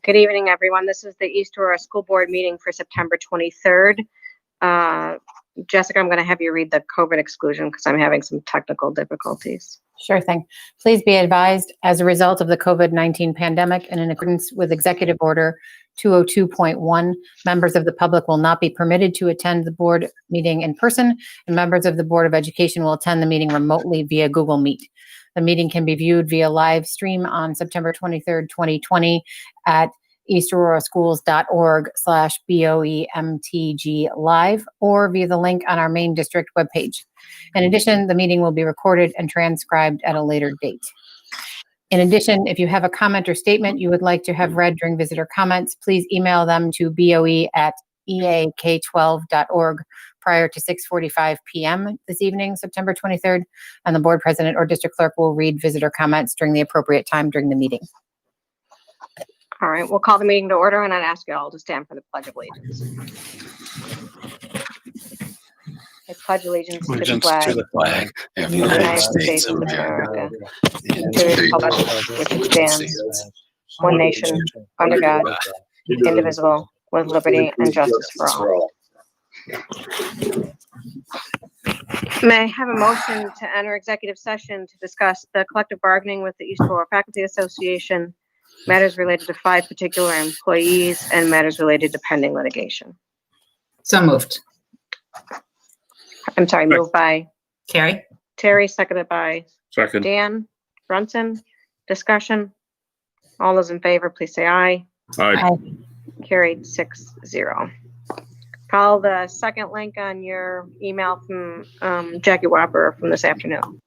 Good evening, everyone. This is the East Aurora School Board meeting for September 23rd. Jessica, I'm going to have you read the COVID exclusion because I'm having some technical difficulties. Sure thing. Please be advised, as a result of the COVID-19 pandemic and in accordance with Executive Order 202.1, members of the public will not be permitted to attend the board meeting in person, and members of the Board of Education will attend the meeting remotely via Google Meet. The meeting can be viewed via live stream on September 23rd, 2020 at eastaurora.org/BOEMTG live or via the link on our main district webpage. In addition, the meeting will be recorded and transcribed at a later date. In addition, if you have a comment or statement you would like to have read during visitor comments, please email them to boe@eak12.org prior to 6:45 p.m. this evening, September 23rd, and the board president or district clerk will read visitor comments during the appropriate time during the meeting. All right, we'll call the meeting to order, and I'd ask you all to stand for the Pledge of Allegiance. I pledge allegiance to the flag of the United States of America, and to the republic which it stands, one nation, under God, indivisible, with liberty and justice for all. May I have a motion to enter executive session to discuss the collective bargaining with the East Aurora Faculty Association, matters related to 5 particular employees, and matters related to pending litigation? So moved. I'm sorry, moved by Carrie? Terry, seconded by Second. Dan Brunson. Discussion. All those in favor, please say aye. Aye. Carried 6-0. Call the second link on your email from Jackie Wapper from this afternoon.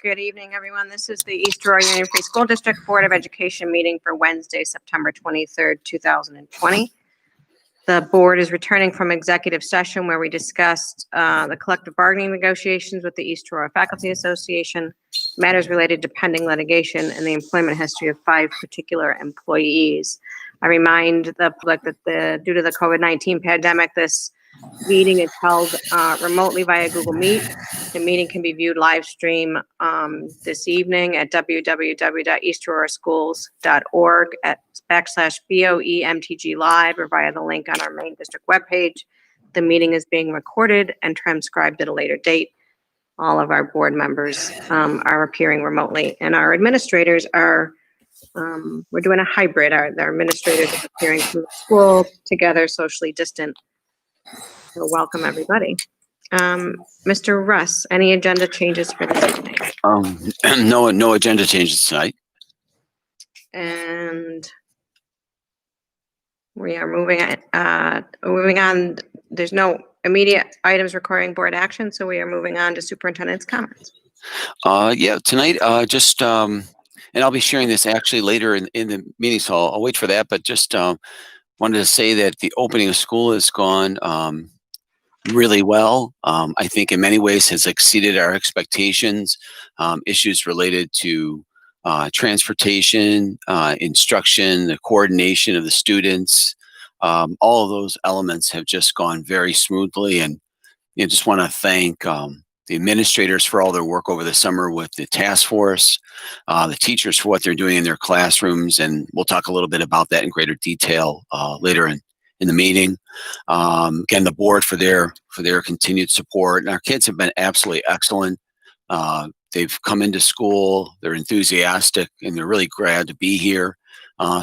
Good evening, everyone. This is the East Aurora Union Free School District Board of Education meeting for Wednesday, September 23rd, 2020. The board is returning from executive session where we discussed the collective bargaining negotiations with the East Aurora Faculty Association, matters related to pending litigation, and the employment history of 5 particular employees. I remind the public that due to the COVID-19 pandemic, this meeting is held remotely via Google Meet. The meeting can be viewed live stream this evening at www.eastaurora.schools.org /BOEMTG live or via the link on our main district webpage. The meeting is being recorded and transcribed at a later date. All of our board members are appearing remotely, and our administrators are, we're doing a hybrid. Our administrators are appearing from the school together, socially distant. So welcome, everybody. Mr. Russ, any agenda changes for this evening? No agenda changes tonight. And we are moving on. There's no immediate items requiring board action, so we are moving on to superintendent's comments. Yeah, tonight, and I'll be sharing this actually later in the meeting, so I'll wait for that, but just wanted to say that the opening of school has gone really well. I think in many ways has exceeded our expectations. Issues related to transportation, instruction, the coordination of the students, all of those elements have just gone very smoothly. And just want to thank the administrators for all their work over the summer with the task force, the teachers for what they're doing in their classrooms, and we'll talk a little bit about that in greater detail later in the meeting. Again, the board for their continued support, and our kids have been absolutely excellent. They've come into school, they're enthusiastic, and they're really glad to be here.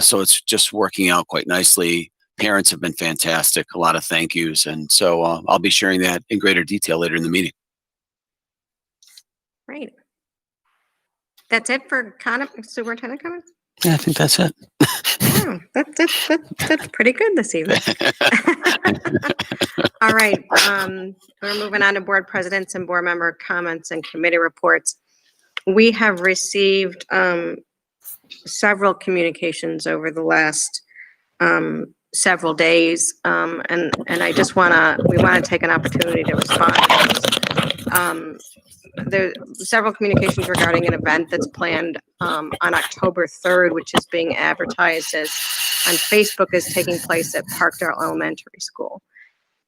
So it's just working out quite nicely. Parents have been fantastic, a lot of thank yous, and so I'll be sharing that in greater detail later in the meeting. Great. That's it for superintendent comments? Yeah, I think that's it. Oh, that's pretty good this evening. All right, we're moving on to board presidents and board member comments and committee reports. We have received several communications over the last several days, and I just we want to take an opportunity to respond to those. there several communications regarding an event that's planned on October 3rd, which is being advertised as on Facebook as taking place at Parkdale Elementary School.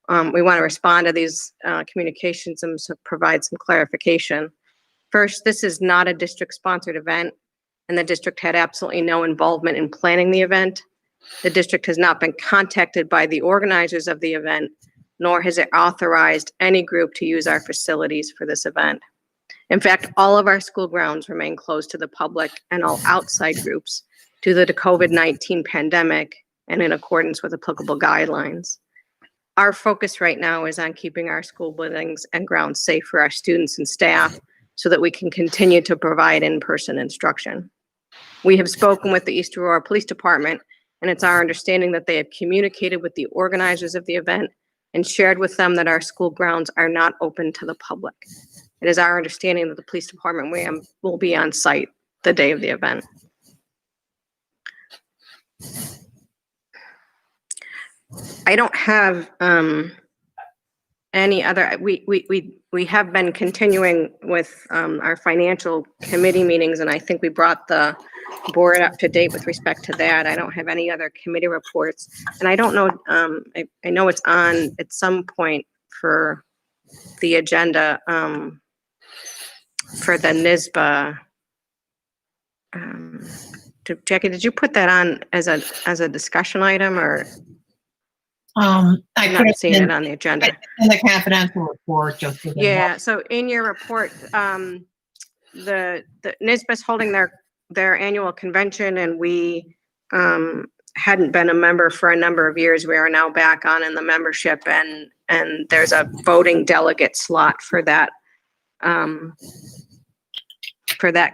We want to respond to these communications and provide some clarification. First, this is not a district-sponsored event, and the district had absolutely no involvement in planning the event. The district has not been contacted by the organizers of the event, nor has it authorized any group to use our facilities for this event. In fact, all of our school grounds remain closed to the public and all outside groups due to the COVID-19 pandemic and in accordance with applicable guidelines. Our focus right now is on keeping our school buildings and grounds safe for our students and staff so that we can continue to provide in-person instruction. We have spoken with the East Aurora Police Department, and it's our understanding that they have communicated with the organizers of the event and shared with them that our school grounds are not open to the public. It is our understanding that the police department will be on site the day of the event. I don't have any other, we have been continuing with our financial committee meetings, and I think we brought the board up to date with respect to that. I don't have any other committee reports, and I don't know, I know it's on at some point for the agenda for the NISBA. Jackie, did you put that on as a discussion item, or? I I'm put not seeing it on the agenda. in the confidential report. Just so they know. Yeah, so in your report, the NISBA's holding their annual convention, and we hadn't been a member for a number of years. We are now back on in the membership, and there's a voting delegate slot for that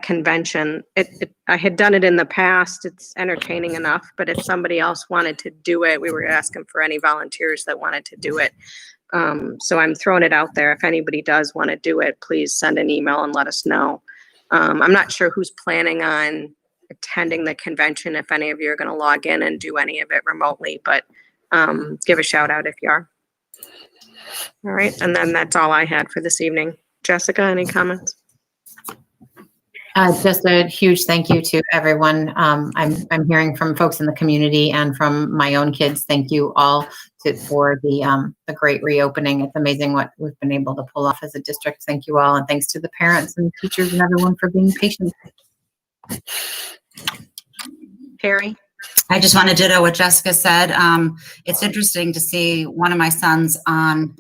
convention. I had done it in the past. It's entertaining enough, but if somebody else wanted to do it, we were asking for any volunteers that wanted to do it. So I'm throwing it out there. If anybody does want to do it, please send an email and let us know. I'm not sure who's planning on attending the convention, if any of you are going to log in and do any of it remotely, but give a shout out if you are. All right, and then that's all I had for this evening. Jessica, any comments? Just a huge thank you to everyone. I'm hearing from folks in the community and from my own kids. Thank you all for the great reopening. It's amazing what we've been able to pull off as a district. Thank you all, and thanks to the parents and teachers and everyone for being patient. Perry? I just want to ditto what Jessica said. It's interesting to see one of my sons on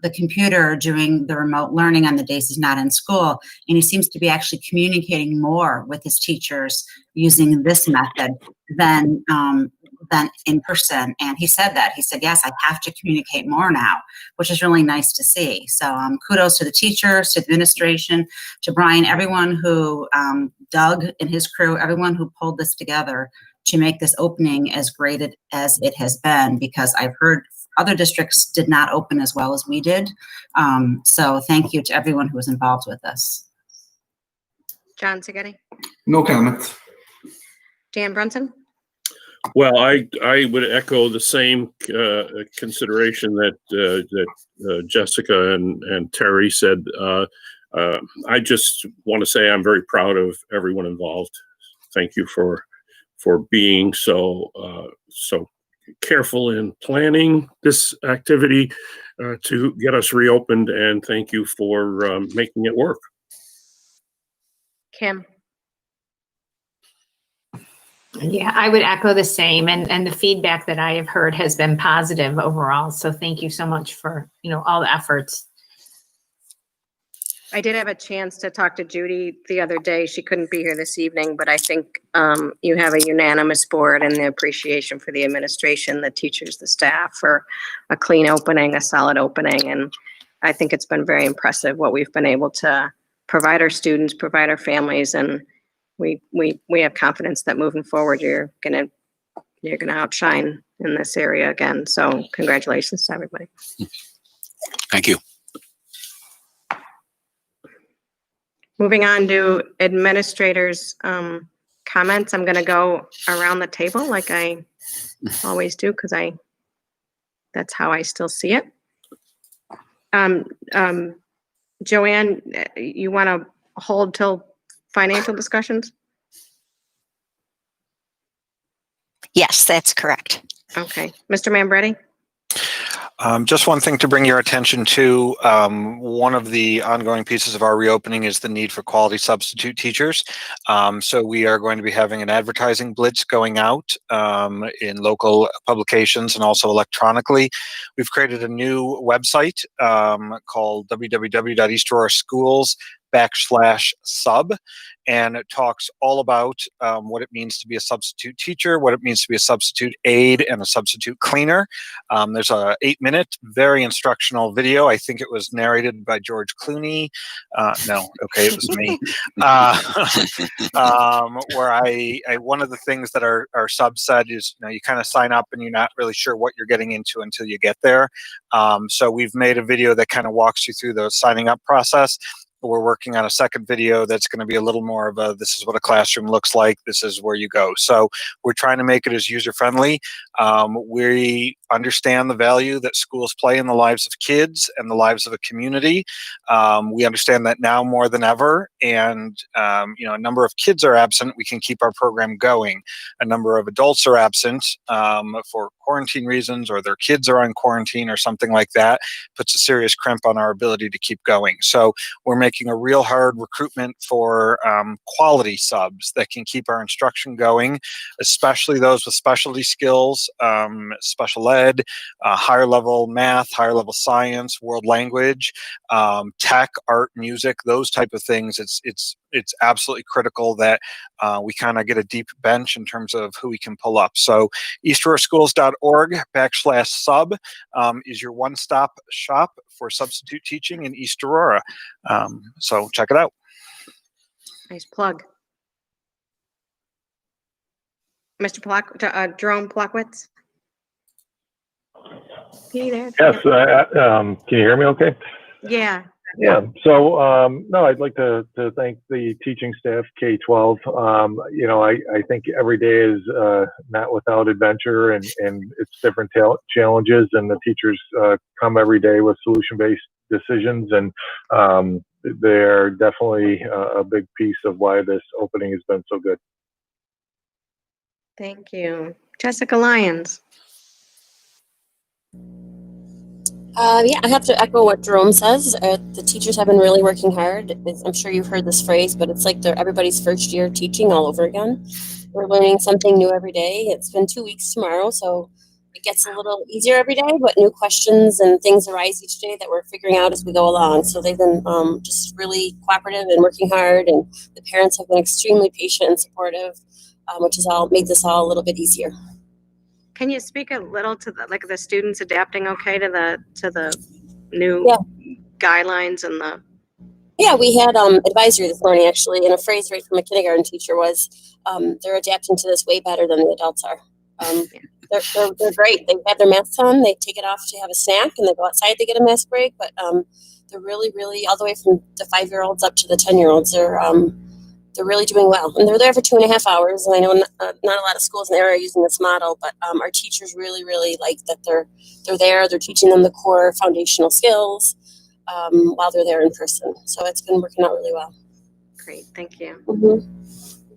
the computer doing the remote learning on the days he's not in school, and he seems to be actually communicating more with his teachers using this method than in person. And he said that. He said, yes, I have to communicate more now, which is really nice to see. So kudos to the teachers, to administration, to Brian, everyone who, Doug and his crew, everyone who pulled this together to make this opening as great as it has been, because I've heard other districts did not open as well as we did. So thank you to everyone who was involved with this. John Seghetti? No comment. Dan Brunson? Well, I would echo the same consideration that Jessica and Terry said. I just want to say I'm very proud of everyone involved. Thank you for being so careful in planning this activity to get us reopened, and thank you for making it work. Kim? Yeah, I would echo the same, and the feedback that I have heard has been positive overall. So thank you so much for, all the efforts. I did have a chance to talk to Judy the other day. She couldn't be here this evening, but I think you have a unanimous board and the appreciation for the administration, the teachers, the staff for a clean opening, a solid opening. And I think it's been very impressive what we've been able to provide our students, provide our families, and we have confidence that moving forward, you're gonna outshine in this area again. So congratulations to everybody. Thank you. Moving on to administrators' comments. I'm going to go around the table like I always do, because that's how I still see it. Joanne, you want to hold till financial discussions? Yes, that's correct. Okay. Mr. Mambretti? Just one thing to bring your attention to. One of the ongoing pieces of our reopening is the need for quality substitute teachers. So we are going to be having an advertising blitz going out in local publications and also electronically. We've created a new website called www.eastaurora.schools/sub, and it talks all about what it means to be a substitute teacher, what it means to be a substitute aide and a substitute cleaner. There's a 8-minute, very instructional video. I think it was narrated by George Clooney. No, okay, it was me. Where I one of the things that our sub said is, you kind of sign up and you're not really sure what you're getting into until you get there. So we've made a video that kind of walks you through the signing up process. We're working on a second video that's going to be a little more of a, this is what a classroom looks like, this is where you go. So we're trying to make it as user-friendly. We understand the value that schools play in the lives of kids and the lives of a community. We understand that now more than ever, and a number of kids are absent, we can keep our program going. A number of adults are absent for quarantine reasons, or their kids are on quarantine or something like that, puts a serious crimp on our ability to keep going. So we're making a real hard recruitment for quality subs that can keep our instruction going, especially those with specialty skills, special ed, higher level math, higher level science, world language, tech, art, music, those type of things. It's absolutely critical that we kind of get a deep bench in terms of who we can pull up. So eastauraschools.org/sub is your one-stop shop for substitute teaching in East Aurora. So check it out. Nice plug. Mr. Jerome Plockwitz? Yes, can you hear me okay? Yeah. Yeah. So, no, I'd like to thank the teaching staff, K-12. I think every day is not without adventure, and it's different challenges, and the teachers come every day with solution-based decisions, and they're definitely a big piece of why this opening has been so good. Thank you. Jessica Lyons. Yeah, I have to echo what Jerome says. The teachers have been really working hard. I'm sure you've heard this phrase, but it's like they're everybody's first year teaching all over again. We're learning something new every day. It's been 2 weeks tomorrow, so it gets a little easier every day, but new questions and things arise each day that we're figuring out as we go along. So they've been just really cooperative and working hard, and the parents have been extremely patient and supportive, which has all made this all a little bit easier. Can you speak a little to the students adapting okay to the new guidelines and the? Yeah, we had advisory this morning actually, and a phrase right from a kindergarten teacher was, "They're adapting to this way better than the adults are." They're great. They have their masks on. They take it off to have a snack, and they go outside to get a mask break. But they're really, really all the way from the 5-year-olds up to the 10-year-olds. They're really doing well, and they're there for 2.5 hours. And I know not a lot of schools in the area are using this model, but our teachers really, really like that they're there. They're teaching them the core foundational skills while they're there in person. So it's been working out really well. Great, thank you. Mm-hmm.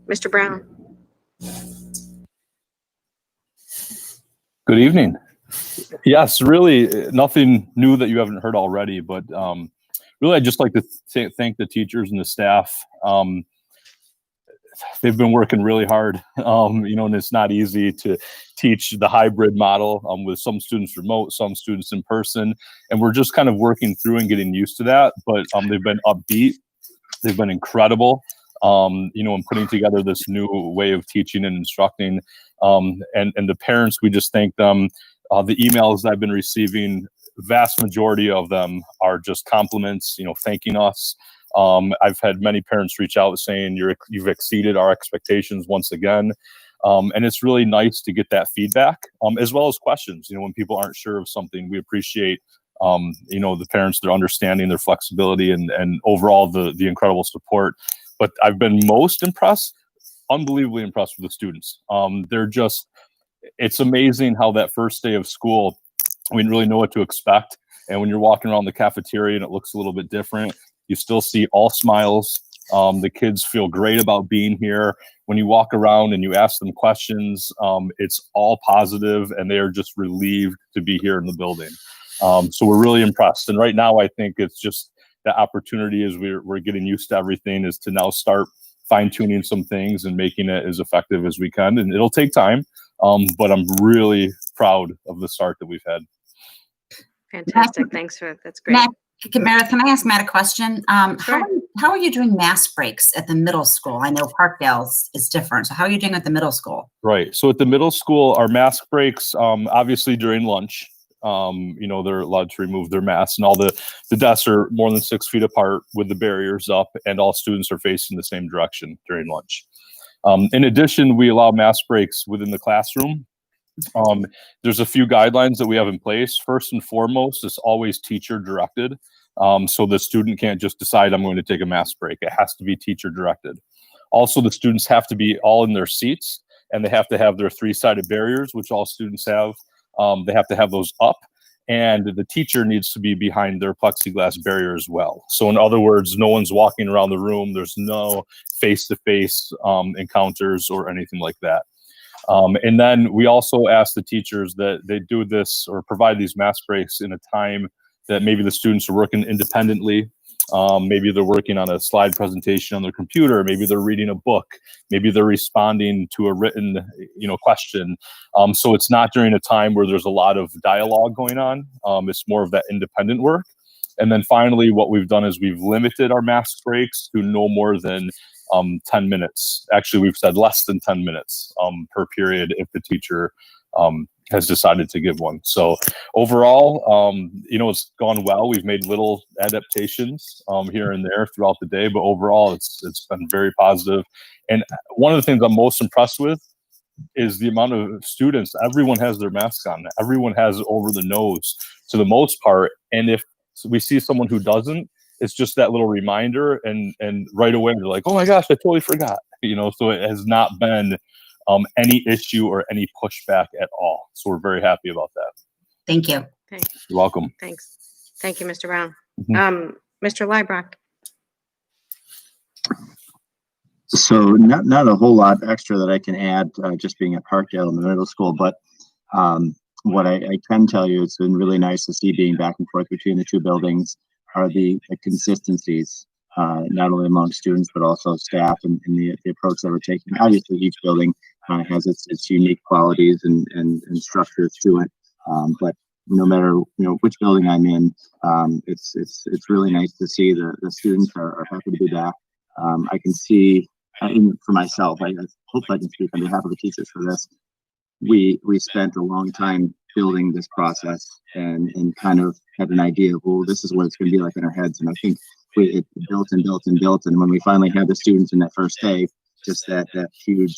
Mr. Brown. Good evening. Yes, really nothing new that you haven't heard already, but really I'd just like to thank the teachers and the staff. They've been working really hard, and it's not easy to teach the hybrid model with some students remote, some students in person, and we're just kind of working through and getting used to that. But they've been upbeat, they've been incredible, in putting together this new way of teaching and instructing. And the parents, we just thank them. The emails I've been receiving, vast majority of them are just compliments, thanking us. I've had many parents reach out saying you've exceeded our expectations once again. And it's really nice to get that feedback, as well as questions. When people aren't sure of something, we appreciate, the parents, their understanding, their flexibility, and overall the incredible support. But I've been most impressed, unbelievably impressed with the students. It's amazing how that first day of school, we didn't really know what to expect. And when you're walking around the cafeteria and it looks a little bit different, You still see all smiles. The kids feel great about being here. When you walk around and you ask them questions, it's all positive, and they are just relieved to be here in the building. So we're really impressed. And right now, I think it's just the opportunity as we're getting used to everything is to now start fine-tuning some things and making it as effective as we can. And it'll take time, but I'm really proud of the start that we've had. Fantastic. Thanks that's great. Meredith, can I ask Matt a question? Sure. How are you doing mask breaks at the middle school? I know Parkdale's is different. So how are you doing at the middle school? Right. So at the middle school, our mask breaks, obviously during lunch, they're allowed to remove their masks, and all the desks are more than 6 feet apart with the barriers up, and all students are facing the same direction during lunch. In addition, we allow mask breaks within the classroom. There's a few guidelines that we have in place. First and foremost, it's always teacher directed. So the student can't just decide, I'm going to take a mask break. It has to be teacher directed. Also, the students have to be all in their seats, and they have to have their 3-sided barriers, which all students have. They have to have those up, and the teacher needs to be behind their plexiglass barrier as well. So in other words, no one's walking around the room. There's no face-to-face encounters or anything like that. And then we also ask the teachers that they do this or provide these mask breaks in a time that maybe the students are working independently. Maybe they're working on a slide presentation on their computer. Maybe they're reading a book. Maybe they're responding to a written, question. So it's not during a time where there's a lot of dialogue going on. It's more of that independent work. And then finally, what we've done is we've limited our mask breaks to no more than 10 minutes. Actually, we've said less than 10 minutes per period if the teacher has decided to give one. So overall, it's gone well. We've made little adaptations here and there throughout the day, but overall, it's been very positive. And one of the things I'm most impressed with is the amount of students. Everyone has their masks on. Everyone has it over the nose to the most part. And if we see someone who doesn't, it's just that little reminder, and right away they're like, oh my gosh, I totally forgot. So it has not been any issue or any pushback at all. So we're very happy about that. Thank you. Okay. You're welcome. Thanks. Thank you, Mr. Brown. Mhm. Mr. Leibrock. So not a whole lot extra that I can add, just being at Parkdale in the middle school, but what I can tell you, it's been really nice to see being back and forth between the two buildings are the consistencies, not only among students, but also staff and the approach that we're taking. Obviously, each building has its unique qualities and structures to it. But no matter which building I'm in, it's really nice to see the students are happy to be back. I can see, even for myself, I hope I can speak on behalf of the teachers for this. We spent a long time building this process and kind of had an idea of, well, this is what it's going to be like in our heads. And I think it built and built and built. And when we finally had the students in that first day, just that huge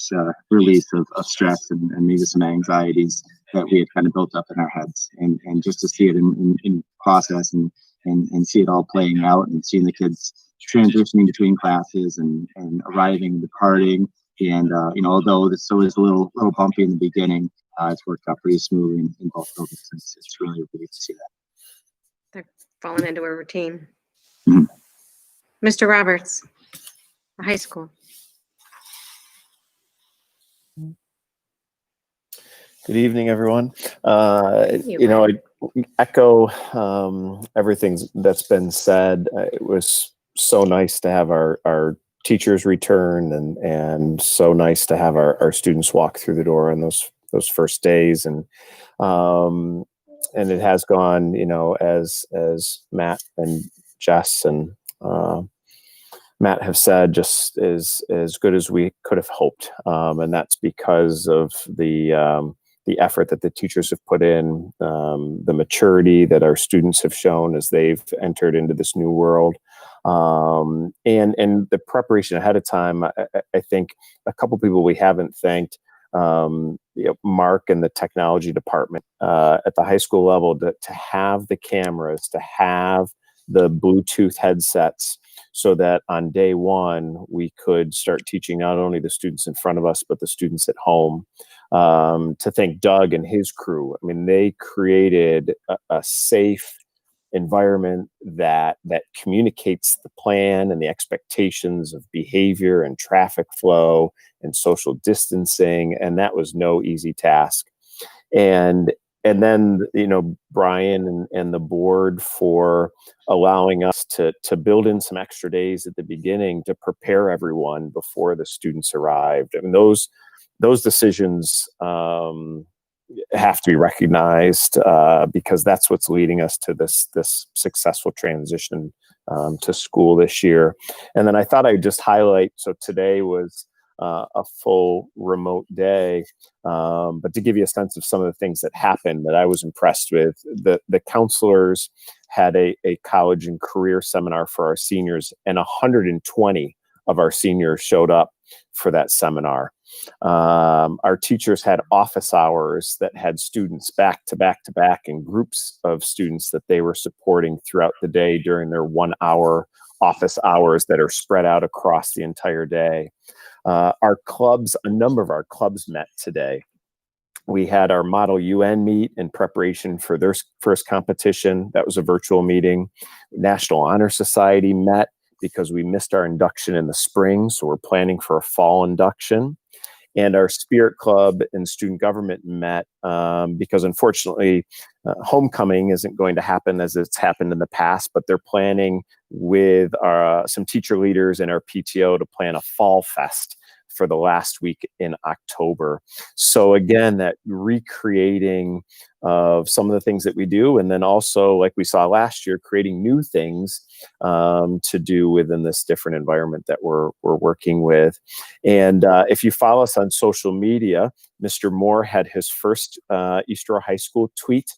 release of stress and maybe some anxieties that we had kind of built up in our heads. And just to see it in process and see it all playing out and seeing the kids transitioning between classes and arriving and departing. And, although this was a little bumpy in the beginning, it's worked out pretty smoothly in both buildings. It's really great to see that. They're falling into a routine. Mhm. Mr. Roberts, the high school. Good evening, everyone. Thank you. I echo everything that's been said. It was so nice to have our teachers return and so nice to have our students walk through the door on those first days. And it has gone, as Matt and Jess and Matt have said, just as good as we could have hoped. And that's because of the effort that the teachers have put in, the maturity that our students have shown as they've entered into this new world, and the preparation ahead of time. I think a couple people we haven't thanked, Mark and the technology department at the high school level to have the cameras, to have the Bluetooth headsets, so that on day one we could start teaching not only the students in front of us, but the students at home. To thank Doug and his crew. I mean, they created a safe environment that communicates the plan and the expectations of behavior and traffic flow and social distancing, and that was no easy task. And then, Brian and the board for allowing us to build in some extra days at the beginning to prepare everyone before the students arrived. I mean, those decisions have to be recognized because that's what's leading us to this successful transition to school this year. And then I thought I'd just highlight, so today was a full remote day, but to give you a sense of some of the things that happened that I was impressed with, the counselors had a college and career seminar for our seniors, and 120 of our seniors showed up for that seminar. Our teachers had office hours that had students back to back to back in groups of students that they were supporting throughout the day during their 1 hour office hours that are spread out across the entire day. Our clubs, a number of our clubs met today. We had our Model UN meet in preparation for their first competition. That was a virtual meeting. National Honor Society met because we missed our induction in the spring, so we're planning for a fall induction. And our Spirit Club and Student Government met because unfortunately, homecoming isn't going to happen as it's happened in the past, but they're planning with some teacher leaders and our PTO to plan a fall fest for the last week in October. So again, that recreating of some of the things that we do, and then also, like we saw last year, creating new things to do within this different environment that we're working with. And if you follow us on social media, Mr. Moore had his first East Aurora High School tweet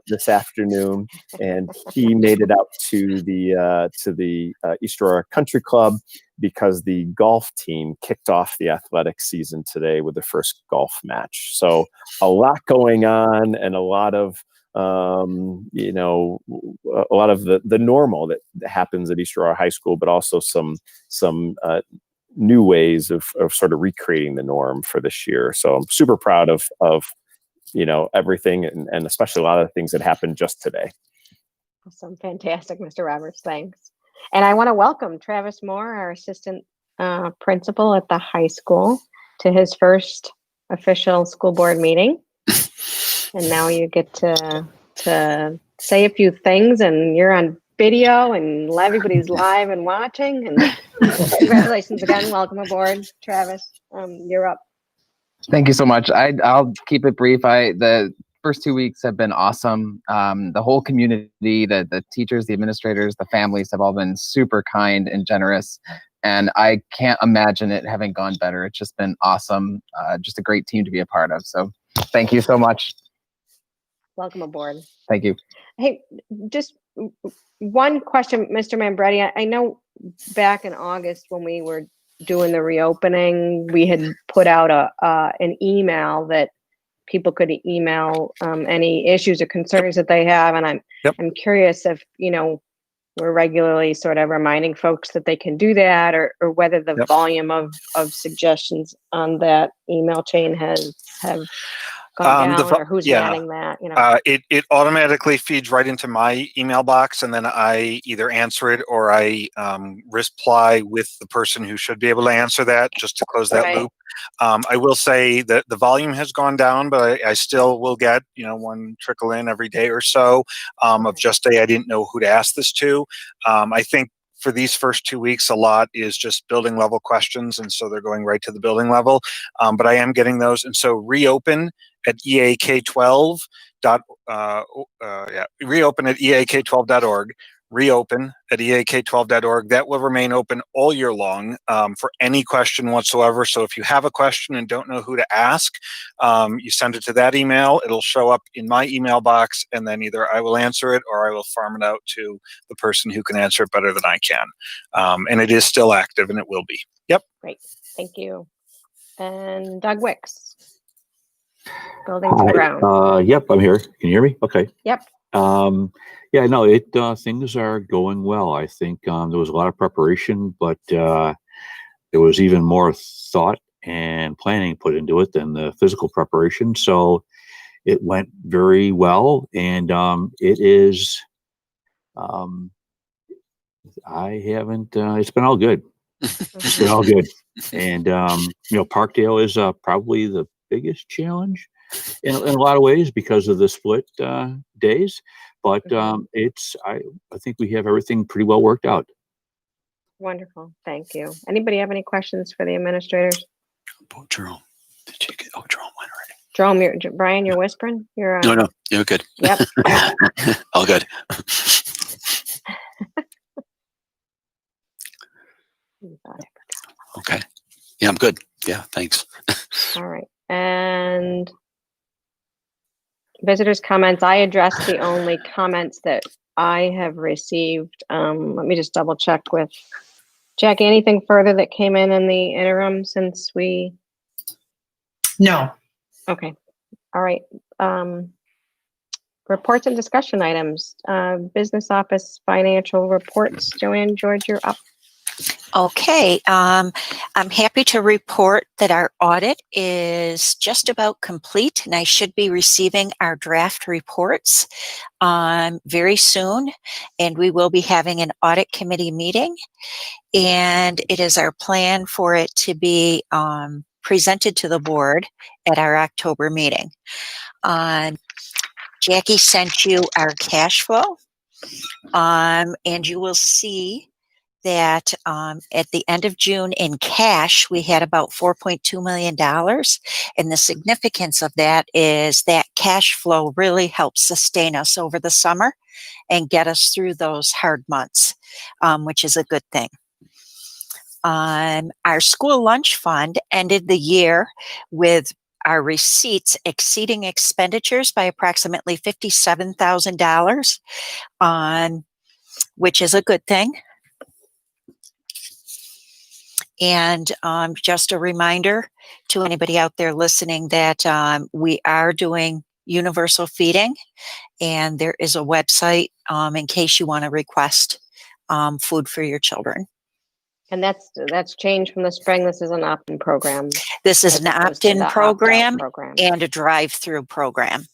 this afternoon, and he made it out to the East Aurora Country Club because the golf team kicked off the athletic season today with the first golf match. So a lot going on, and a lot of a lot of the normal that happens at East Aurora High School, but also some new ways of sort of recreating the norm for this year. So I'm super proud of everything, and especially a lot of the things that happened just today. Awesome. Fantastic, Mr. Roberts. Thanks. And I want to welcome Travis Moore, our assistant principal at the high school, to his first official school board meeting. And now you get to say a few things, and you're on video, and everybody's live and watching. And congratulations again. Welcome aboard, Travis. You're up. Thank you so much. I'll keep it brief. The first 2 weeks have been awesome. The whole community, the teachers, the administrators, the families have all been super kind and generous. And I can't imagine it having gone better. It's just been awesome. Just a great team to be a part of. So thank you so much. Welcome aboard. Thank you. Hey, just one question, Mr. Mambretti. I know back in August when we were doing the reopening, we had put out an email that people could email any issues or concerns that they have. And I'm curious if, we're regularly sort of reminding folks that they can do that, or whether the volume of suggestions on that email chain have gone down, or who's manning that. It automatically feeds right into my email box, and then I either answer it or I reply with the person who should be able to answer that, just to close that loop. I will say that the volume has gone down, but I still will get one trickle in every day or so of just I didn't know who to ask this to. I think for these first 2 weeks, a lot is just building level questions, and so they're going right to the building level. But I am getting those, and so reopen at EAK12. Reopen at EAK12.org. Reopen at EAK12.org. That will remain open all year long for any question whatsoever. So if you have a question and don't know who to ask, you send it to that email. It'll show up in my email box, and then either I will answer it or I will farm it out to the person who can answer it better than I can. And it is still active, and it will be. Yep. Great. Thank you. And Doug Wicks. Building to ground. Yep, I'm here. Can you hear me? Okay. Yep. Things are going well. I think there was a lot of preparation, but there was even more thought and planning put into it than the physical preparation. So it went very well, and it is I haven't, it's been all good. It's been all good. And, Parkdale is probably the biggest challenge in a lot of ways because of the split days. But I think we have everything pretty well worked out. Wonderful. Thank you. Anybody have any questions for the administrators? Jerome. Did you get, Jerome went already. Jerome, Brian, you're whispering? You're No, you're good. Yep. All good. Okay. Yeah, I'm good. Yeah, thanks. All right. And visitors' comments. I addressed the only comments that I have received. Let me just double check with Jackie. Anything further that came in the interim since we? No. Okay. All right. Reports and discussion items. Business office financial reports. Joanne, George, you're up. Okay, I'm happy to report that our audit is just about complete, and I should be receiving our draft reports very soon, and we will be having an audit committee meeting, and it is our plan for it to be presented to the board at our October meeting. Jackie sent you our cash flow, and you will see that at the end of June in cash, we had about $4.2 million. And the significance of that is that cash flow really helps sustain us over the summer and get us through those hard months, which is a good thing. Our school lunch fund ended the year with our receipts exceeding expenditures by approximately $57,000, which is a good thing. And just a reminder to anybody out there listening that we are doing universal feeding, and there is a website in case you want to request food for your children. And that's changed from the spring. This is an opt-in program. This is an opt-in program program and a drive-through program.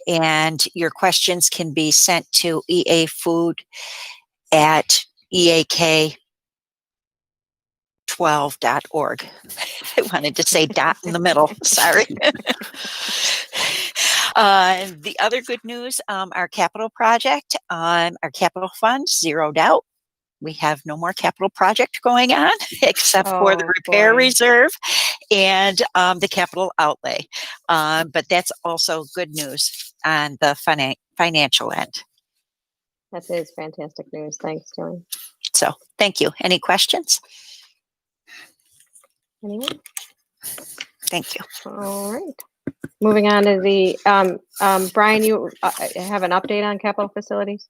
And your questions can be sent to EAFood@EAK12.org. I wanted to say dot in the middle. Sorry. The other good news, our capital project, our capital fund zeroed out. We have no more capital project going on except for the repair reserve and the capital outlay. But that's also good news on the financial end. That is fantastic news. Thanks, Joanne. So thank you. Any questions? Anyone? Thank you. All right. Moving on to the, Brian, you have an update on capital facilities?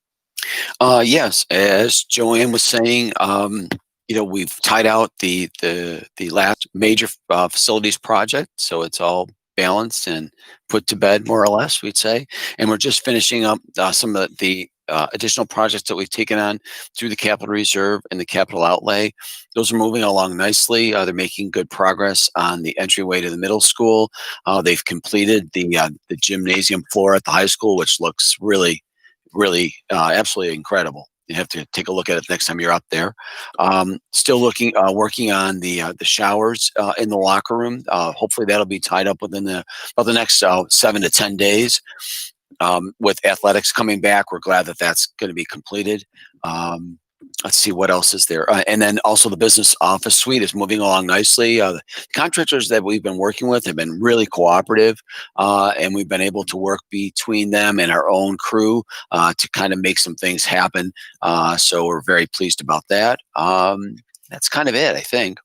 Yes, as Joanne was saying, we've tied out the last major facilities project, so it's all balanced and put to bed more or less, we'd say. And we're just finishing up some of the additional projects that we've taken on through the capital reserve and the capital outlay. Those are moving along nicely. They're making good progress on the entryway to the middle school. They've completed the gymnasium floor at the high school, which looks really absolutely incredible. You have to take a look at it next time you're up there. Still working on the showers in the locker room. Hopefully that'll be tied up within the next 7 to 10 days. With athletics coming back, we're glad that that's going to be completed. Let's see what else is there. And then also the business office suite is moving along nicely. The contractors that we've been working with have been really cooperative, and we've been able to work between them and our own crew to kind of make some things happen. So we're very pleased about that. That's kind of it, I think.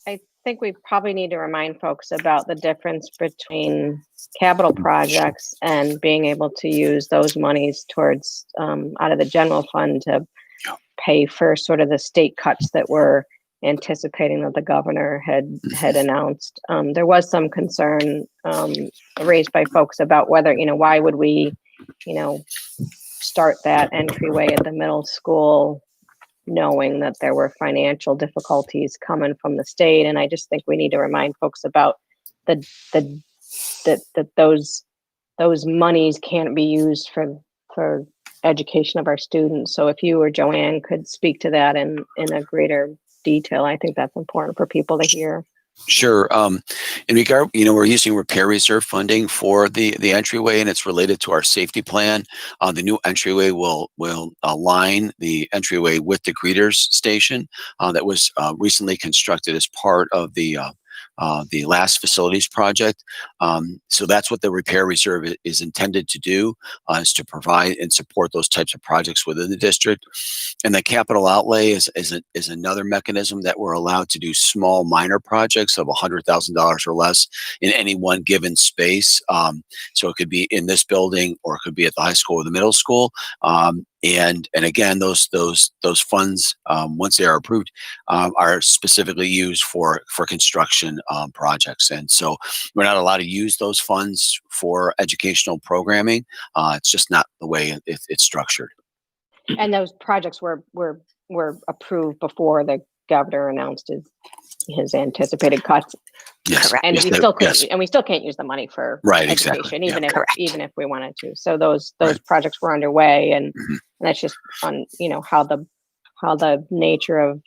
I think we probably need to remind folks about the difference between capital projects and being able to use those monies towards out of the general fund to pay for sort of the state cuts that we're anticipating that the governor had announced. There was some concern raised by folks about whether, why would we, start that entryway at the middle school knowing that there were financial difficulties coming from the state. And I just think we need to remind folks about that those monies can't be used for for education of our students. So if you or Joanne could speak to that in a greater detail, I think that's important for people to hear. Sure. In regard, we're using repair reserve funding for the entryway, and it's related to our safety plan. The new entryway will align the entryway with the greeters station that was recently constructed as part of the last facilities project. So that's what the repair reserve is intended to do, is to provide and support those types of projects within the district. And the capital outlay is another mechanism that we're allowed to do small minor projects of $100,000 or less in any one given space. So it could be in this building, or it could be at the high school or the middle school. And again, those funds, once they are approved, are specifically used for construction projects. And so we're not allowed to use those funds for educational programming. It's just not the way it's structured. And those projects were approved before the governor announced his anticipated cuts. Yes. And yes, we still couldn't, and we still can't use the money for education, exactly. even if we wanted to. So those projects were underway, and that's just on how the nature of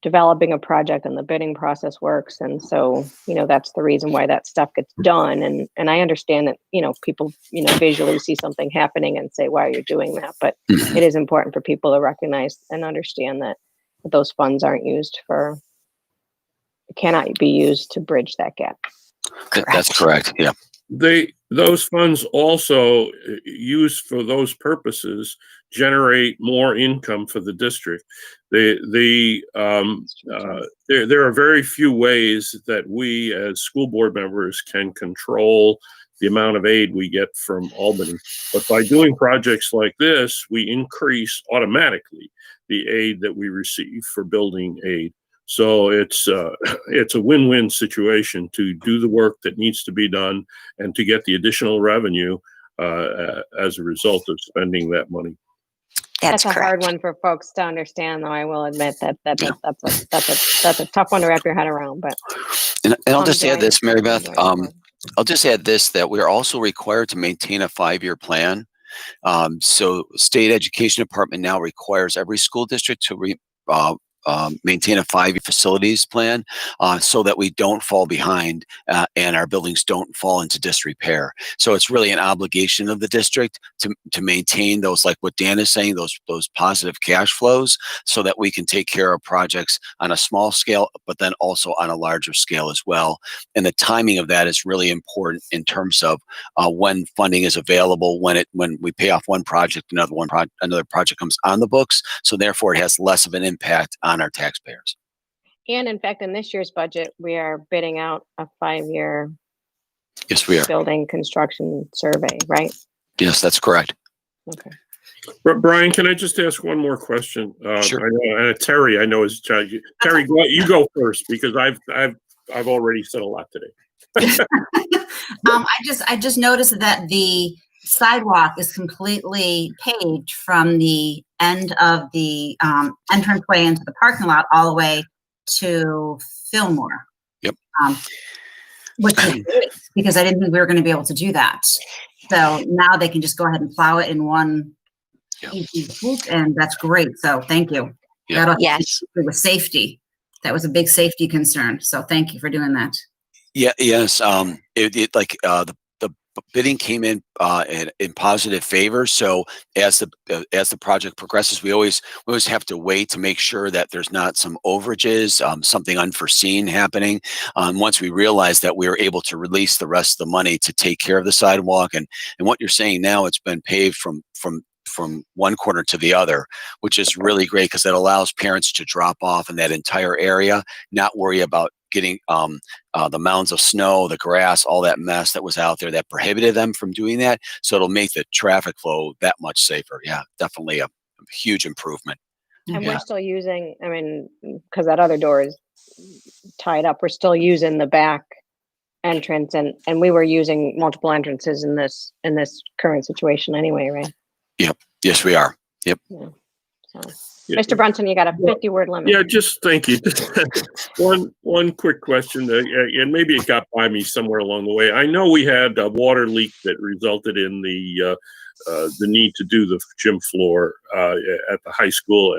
developing a project and the bidding process works. And so that's the reason why that stuff gets done. And I understand that people visually see something happening and say, why are you doing that? But it is important for people to recognize and understand that those funds cannot be used to bridge that gap. That's correct. Yeah. Those funds also used for those purposes generate more income for the district. There are very few ways that we as school board members can control the amount of aid we get from Albany. But by doing projects like this, we increase automatically the aid that we receive for building aid. So it's a win-win situation to do the work that needs to be done and to get the additional revenue as a result of spending that money. That's a hard one for folks to understand, though. I will admit that's a tough one to wrap your head around. But and I'll just add this, Mary Beth. I'll just add this, that we are also required to maintain a 5-year plan. So state education department now requires every school district to maintain a 5-year facilities plan so that we don't fall behind and our buildings don't fall into disrepair. So it's really an obligation of the district to maintain those, like what Dan is saying, those positive cash flows, so that we can take care of projects on a small scale, but then also on a larger scale as well. And the timing of that is really important in terms of when funding is available, when we pay off one project, another project comes on the books. So therefore it has less of an impact on our taxpayers. And in fact, in this year's budget, we are bidding out a 5-year building construction survey, right? Yes, that's correct. Okay. Brian, can I just ask one more question? Sure. I know, Terry, I know is Terry. You go first, because I've already said a lot today. I just noticed that the sidewalk is completely paved from the end of the entranceway into the parking lot all the way to Fillmore. Yep. Which is great, because I didn't think we were going to be able to do that. So now they can just go ahead and plow it in one easy swoop, and that's great. So thank you. Yep. Yes. With safety, that was a big safety concern. So thank you for doing that. Yeah. Yes. The bidding came in positive favor. So as the project progresses, we always have to wait to make sure that there's not some overages, something unforeseen happening. Once we realized that, we were able to release the rest of the money to take care of the sidewalk. And what you're saying now, it's been paved from one corner to the other, which is really great, because that allows parents to drop off in that entire area, not worry about getting the mounds of snow, the grass, all that mess that was out there that prohibited them from doing that. So it'll make the traffic flow that much safer. Yeah, definitely a huge improvement. And we're still using, because that other door is tied up, we're still using the back entrance, and we were using multiple entrances in this current situation anyway, right? Yep. Yes, we are. Yep. Yeah. So. Yeah. Mr. Brunson, you got a 50-word limit. Yeah, just thank you. one quick question, and maybe it got by me somewhere along the way. I know we had a water leak that resulted in the the need to do the gym floor at the high school,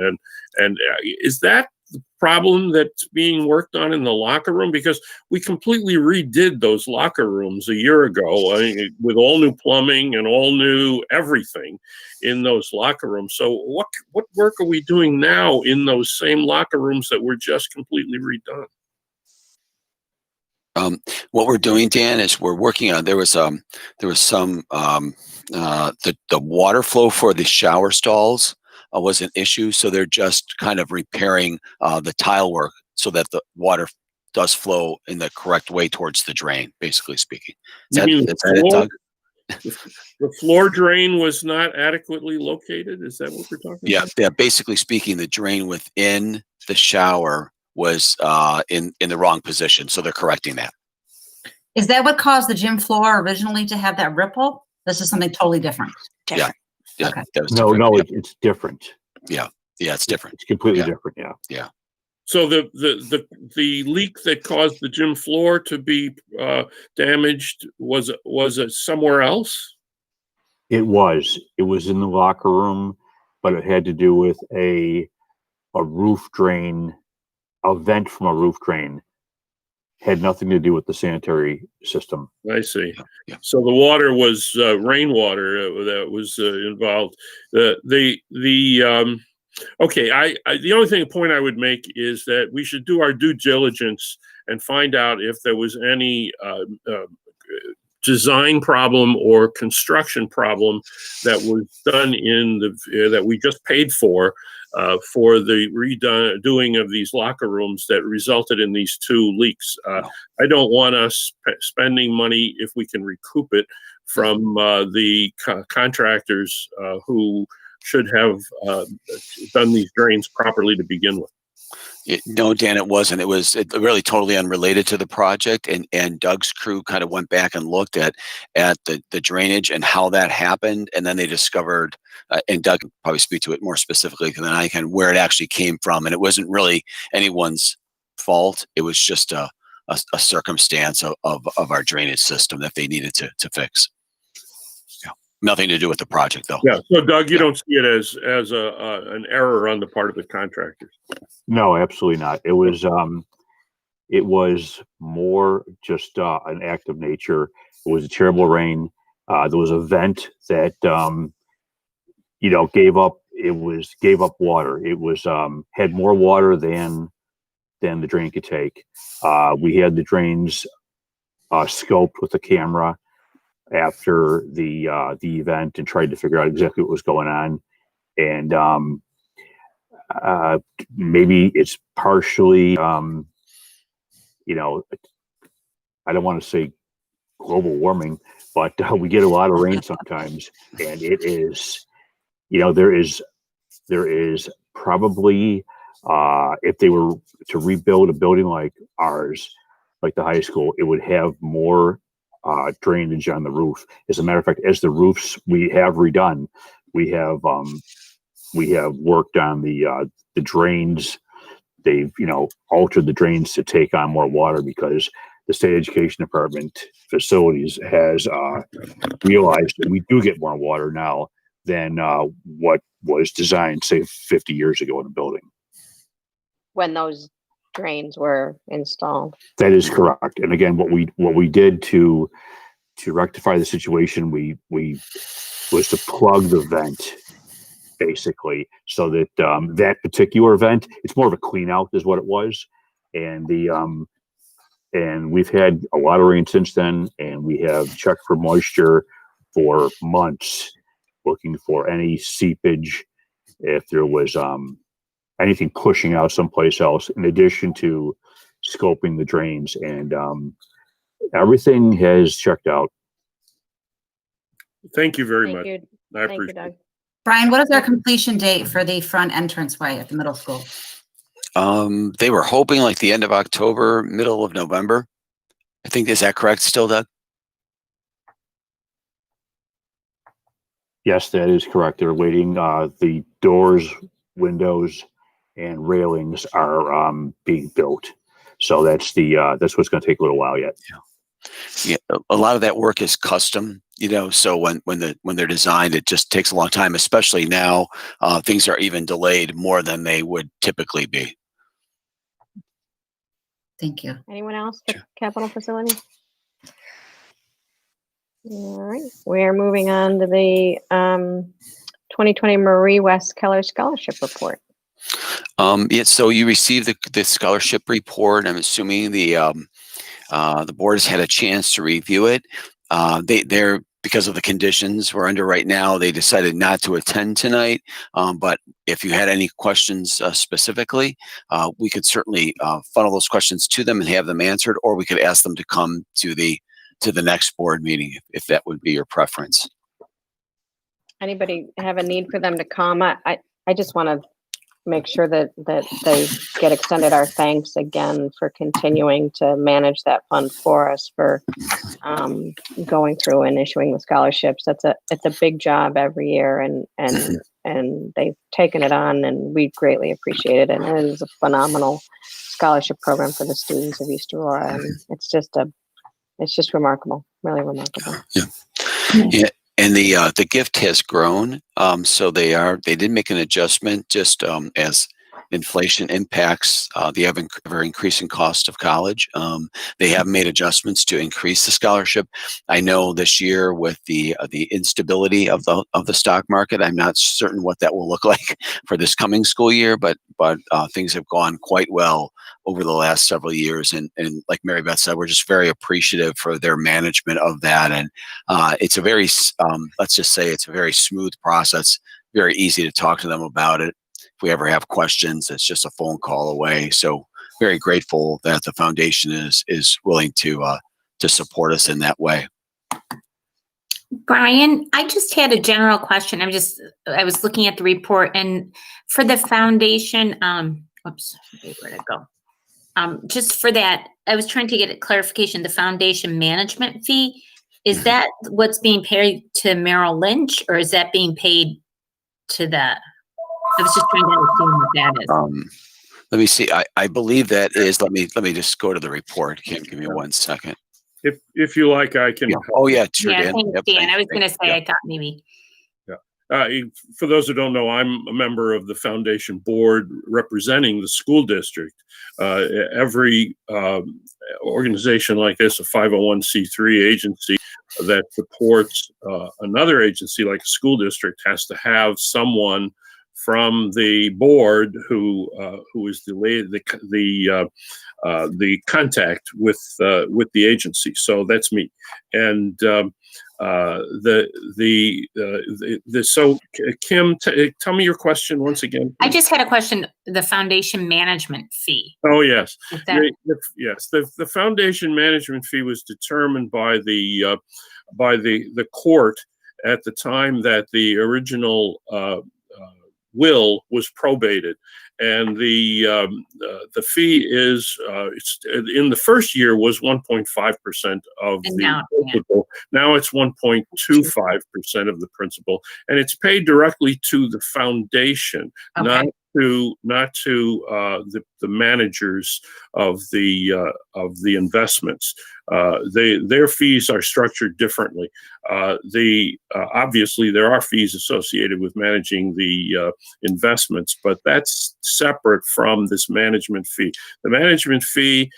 and is that the problem that's being worked on in the locker room? Because we completely redid those locker rooms a year ago, with all new plumbing and all new everything in those locker rooms. So what work are we doing now in those same locker rooms that were just completely redone? What we're doing, Dan, is we're working on. There was some the water flow for the shower stalls was an issue, so they're just kind of repairing the tile work so that the water does flow in the correct way towards the drain. Basically speaking, is that it, Doug? The floor drain was not adequately located. Is that what we're talking about? Yeah. Basically speaking, the drain within the shower was in the wrong position, so they're correcting that. Is that what caused the gym floor originally to have that ripple? This is something totally different. Yeah. Okay. That was No, different. it's different. Yeah, it's different. It's completely different. Yeah. So the leak that caused the gym floor to be damaged was it somewhere else? It was in the locker room, but it had to do with a roof drain, a vent from a roof drain. Had nothing to do with the sanitary system. I see. Yeah. So the water was rainwater that was involved. Okay. The only point I would make is that we should do our due diligence and find out if there was any design problem or construction problem that was done that we just paid for the redoing of these locker rooms that resulted in these 2 leaks. I don't want us spending money if we can recoup it from the contractors who should have done these drains properly to begin with. No, Dan, it wasn't. It was really totally unrelated to the project, and Doug's crew kind of went back and looked at the drainage and how that happened, and then they discovered, and Doug can probably speak to it more specifically than I can, where it actually came from, and it wasn't really anyone's fault. It was just a circumstance of our drainage system that they needed to fix. Yeah. Nothing to do with the project, though. Yeah. So, Doug, you don't see it as an error on the part of the contractors? No, absolutely not. It was more just an act of nature. It was a terrible rain. There was a vent that gave up. Gave up water. It was had more water than the drain could take. We had the drains scoped with the camera after the event and tried to figure out exactly what was going on. And maybe it's partially, I don't want to say global warming, but we get a lot of rain sometimes, and it is, there is probably, if they were to rebuild a building like ours, like the high school, it would have more drainage on the roof. As a matter of fact, as the roofs we have redone, we have worked on the drains. They've altered the drains to take on more water because the state education department facilities has realized that we do get more water now than what was designed, say, 50 years ago in a building. When those drains were installed. That is correct. And again, what we did to rectify the situation, we was to plug the vent, basically, so that that particular vent, it's more of a clean out is what it was. And and we've had a lot of rain since then, and we have checked for moisture for months, looking for any seepage, if there was anything pushing out someplace else, in addition to scoping the drains, and everything has checked out. Thank you very Thank much. you. I Thank you, appreciate Doug. it. Brian, what is our completion date for the front entranceway at the middle school? They were hoping like the end of October, middle of November. I think, is that correct still, Doug? Yes, that is correct. They're waiting. The doors, windows, and railings are being built. So that's what's going to take a little while yet. Yeah. Yeah, a lot of that work is custom, so when they're designed, it just takes a long time, especially now. Things are even delayed more than they would typically be. Thank you. Anyone else for capital facility? All right, we're moving on to the 2020 Marie West Keller Scholarship Report. Yeah, so you received the scholarship report. I'm assuming the board has had a chance to review it. They're because of the conditions we're under right now, they decided not to attend tonight. But if you had any questions specifically, we could certainly funnel those questions to them and have them answered, or we could ask them to come to the next board meeting if that would be your preference. Anybody have a need for them to come? I just want to make sure that they get extended our thanks again for continuing to manage that fund for us, for going through and issuing the scholarships. It's a big job every year, and they've taken it on, and we greatly appreciate it. And it is a phenomenal scholarship program for the students of East Aurora, and it's just remarkable, really remarkable. Yeah. And the gift has grown, so they did make an adjustment just as inflation impacts the ever increasing cost of college. They have made adjustments to increase the scholarship. I know this year with the instability of the stock market, I'm not certain what that will look like for this coming school year, but things have gone quite well over the last several years. And like Mary Beth said, we're just very appreciative for their management of that. And it's a very, let's just say it's a very smooth process, very easy to talk to them about it. If we ever have questions, it's just a phone call away. So very grateful that the foundation is willing to support us in that way. Brian, I just had a general question. I was looking at the report, and for the foundation, oops, where'd it go? Just for that, I was trying to get a clarification. The foundation management fee, is that what's being paid to Merrill Lynch, or is that being paid to the? I was just trying to understand what that is. Let me see. I believe that is. Let me just go to the report. Kim, give me 1 second. If you like, I can. Yeah. Oh yeah, sure, Yeah, Dan. thanks, Yep, Dan. I was going to say, I thought maybe. For those who don't know, I'm a member of the foundation board representing the school district. Every organization like this, a 501c3 agency that supports another agency like a school district, has to have someone from the board who is the contact with the agency. So that's me, and so Kim, tell me your question once again. I just had a question. The foundation management fee. Oh yes, yes. The foundation management fee was determined by the court at the time that the original will was probated, and the fee is in the first year was 1.5% of the principal. Now it's 1.25% of the principal, and it's paid directly to the foundation, not to the managers of the investments. Their fees are structured differently. Obviously there are fees associated with managing the investments, but that's separate from this management fee. The management fee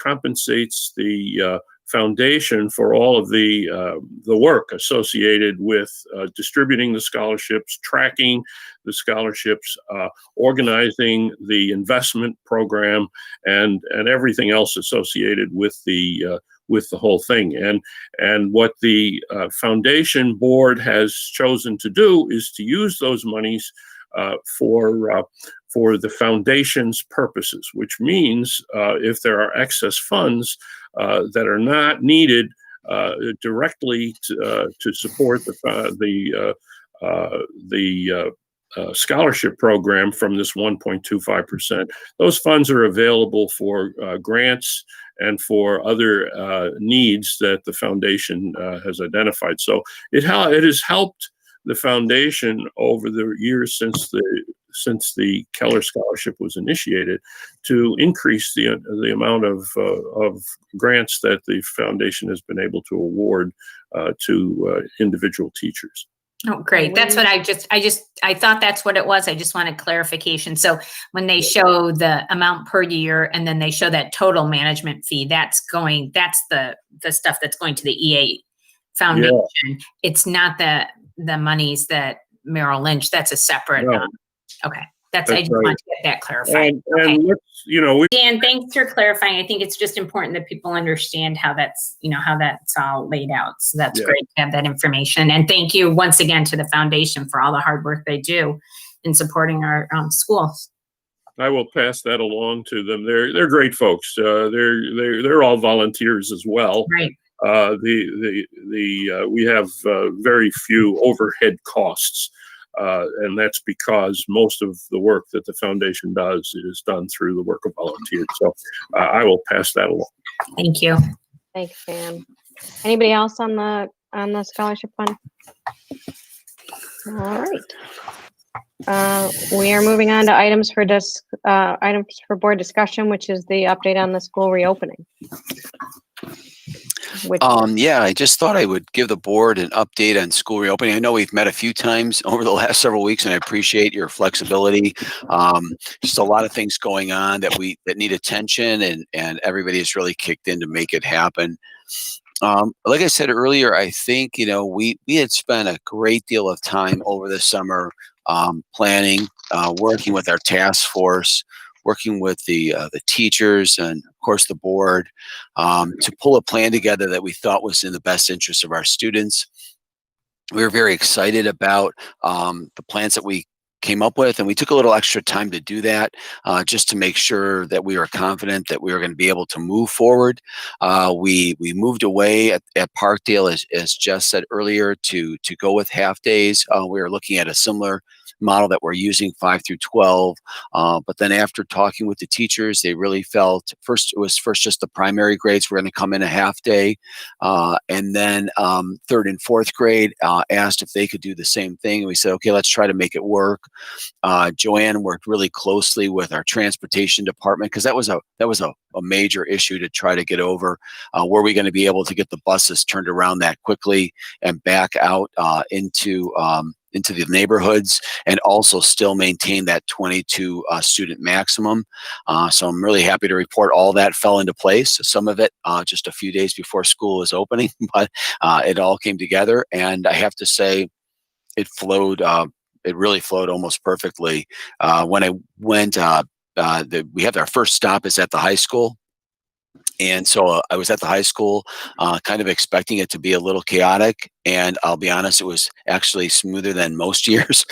compensates the foundation for all of the work associated with distributing the scholarships, tracking the scholarships, organizing the investment program, and everything else associated with the whole thing. And what the foundation board has chosen to do is to use those monies for the foundation's purposes, which means if there are excess funds that are not needed directly to support the scholarship program from this 1.25%, those funds are available for grants and for other needs that the foundation has identified. So it has helped the foundation over the years since since the Keller Scholarship was initiated, to increase the amount of grants that the foundation has been able to award to individual teachers. Oh, great. That's what I thought that's what it was. I just wanted clarification. So when they show the amount per year and then they show that total management fee, that's the stuff that's going to the EA Foundation. Yeah. It's not the monies that Merrill Lynch, that's a separate, no. Okay. I just want to get that clarified. And okay. Dan, thanks for clarifying. I think it's just important that people understand how that's all laid out. So that's great to have that information. And thank you once again to the foundation for all the hard work they do in supporting our school. I will pass that along to them. They're great folks. They're all volunteers as well. Right. We have very few overhead costs. And that's because most of the work that the foundation does is done through the work of volunteers. So I will pass that along. Thank you. Thanks, Sam. Anybody else on the scholarship fund? All right. We are moving on to items for board discussion, which is the update on the school reopening. I just thought I would give the board an update on school reopening. I know we've met a few times over the last several weeks, and I appreciate your flexibility. Just a lot of things going on that need attention, and everybody has really kicked in to make it happen. Like I said earlier, I think we had spent a great deal of time over the summer planning, working with our task force, working with the teachers and of course the board to pull a plan together that we thought was in the best interest of our students. We were very excited about the plans that we came up with, and we took a little extra time to do that just to make sure that we were confident that we were going to be able to move forward. We moved away at Parkdale, as Jess said earlier, to go with half days. We were looking at a similar model that we're using 5 through 12. But then after talking with the teachers, they really felt it was just the primary grades were going to come in a half day. And then 3rd and 4th grade asked if they could do the same thing. And we said, okay, let's try to make it work. Joanne worked really closely with our transportation department because that was a major issue to try to get over. Were we going to be able to get the buses turned around that quickly and back out into the neighborhoods and also still maintain that 22 student maximum. So I'm really happy to report all that fell into place. Some of it just a few days before school was opening, but it all came together. And I have to say it flowed, it really flowed almost perfectly. When I went, we have our first stop is at the high school. And so I was at the high school, kind of expecting it to be a little chaotic. And I'll be honest, it was actually smoother than most years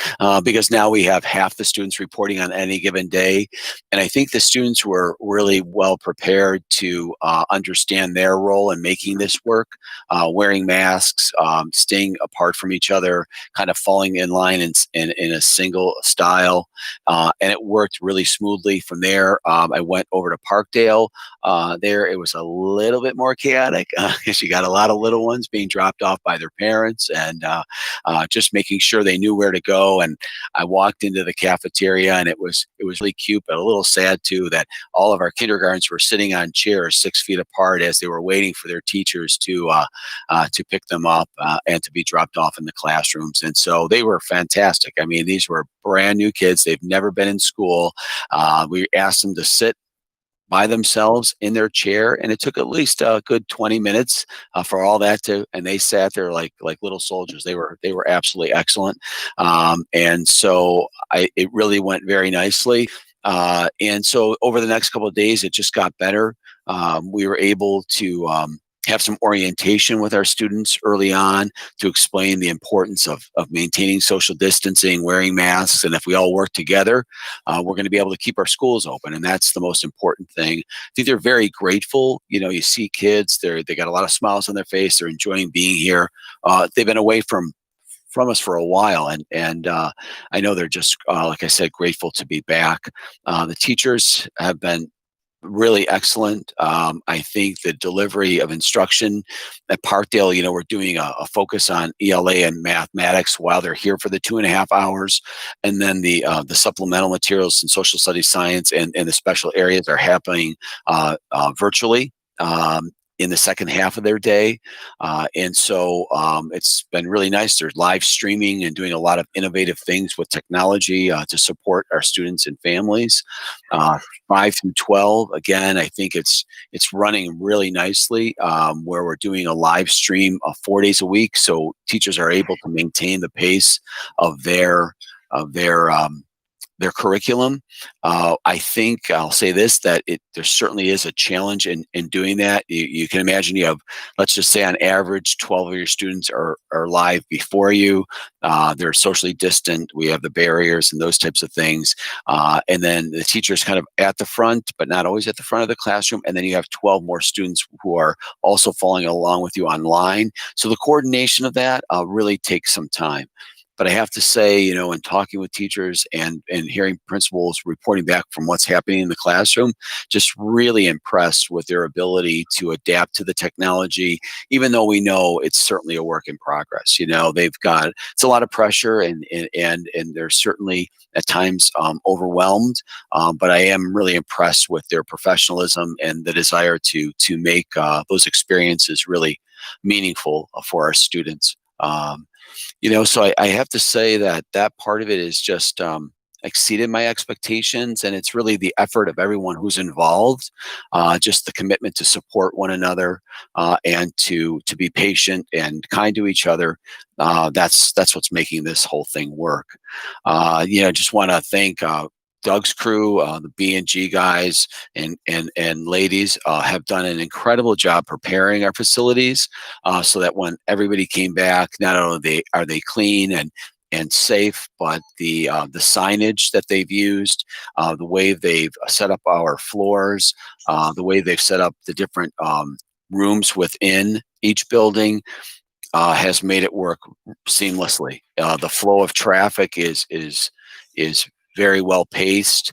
because now we have half the students reporting on any given day. And I think the students were really well prepared to understand their role in making this work, wearing masks, staying apart from each other, kind of falling in line in a single style. And it worked really smoothly from there. I went over to Parkdale. There, it was a little bit more chaotic because you got a lot of little ones being dropped off by their parents and just making sure they knew where to go. And I walked into the cafeteria and it was really cute, but a little sad too that all of our kindergartens were sitting on chairs 6 feet apart as they were waiting for their teachers to pick them up and to be dropped off in the classrooms. And so they were fantastic. I mean, these were brand new kids. They've never been in school. We asked them to sit by themselves in their chair, and it took at least a good 20 minutes for all that and they sat there like little soldiers. They were absolutely excellent, and so it really went very nicely. And so over the next couple of days, it just got better. We were able to have some orientation with our students early on to explain the importance of maintaining social distancing, wearing masks, and if we all work together, we're going to be able to keep our schools open, and that's the most important thing. I think they're very grateful. You see kids, they got a lot of smiles on their face. They're enjoying being here. They've been away from us for a while, and I know they're just like I said, grateful to be back. The teachers have been really excellent. I think the delivery of instruction at Parkdale, we're doing a focus on ELA and mathematics while they're here for the 2.5 hours. And then the supplemental materials in social studies, science, and the special areas are happening virtually. In the second half of their day. And so it's been really nice. They're live streaming and doing a lot of innovative things with technology to support our students and families. 5 through 12, again, I think it's running really nicely where we're doing a live stream 4 days a week. So teachers are able to maintain the pace of their curriculum. I think I'll say this, that there certainly is a challenge in doing that. You can imagine you have, let's just say on average, 12 of your students are live before you. They're socially distant. We have the barriers and those types of things. And then the teacher's kind of at the front, but not always at the front of the classroom. And then you have 12 more students who are also following along with you online. So the coordination of that really takes some time. But I have to say, in talking with teachers and hearing principals reporting back from what's happening in the classroom, just really impressed with their ability to adapt to the technology, even though we know it's certainly a work in progress. It's a lot of pressure and they're certainly at times overwhelmed. But I am really impressed with their professionalism and the desire to make those experiences really meaningful for our students. So I have to say that part of it is just exceeded my expectations, and it's really the effort of everyone who's involved, just the commitment to support one another and to be patient and kind to each other. That's what's making this whole thing work. Just want to thank Doug's crew, the B&G guys and ladies have done an incredible job preparing our facilities so that when everybody came back, not only are they clean and safe, but the signage that they've used, the way they've set up our floors, the way they've set up the different rooms within each building has made it work seamlessly. The flow of traffic is very well paced,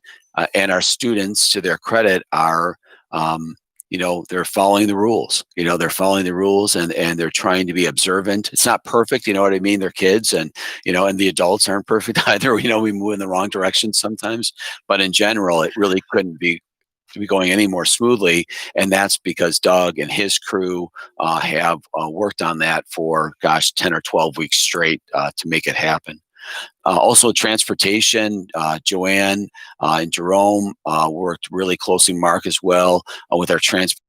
and our students, to their credit, are they're following the rules. They're following the rules and they're trying to be observant. It's not perfect, you know what I mean? They're kids, and and the adults aren't perfect either. We move in the wrong direction sometimes, but in general, it really couldn't be going any more smoothly. And that's because Doug and his crew have worked on that for 10 or 12 weeks straight to make it happen. Also transportation, Joanne and Jerome worked really closely, Mark as well, with our transport.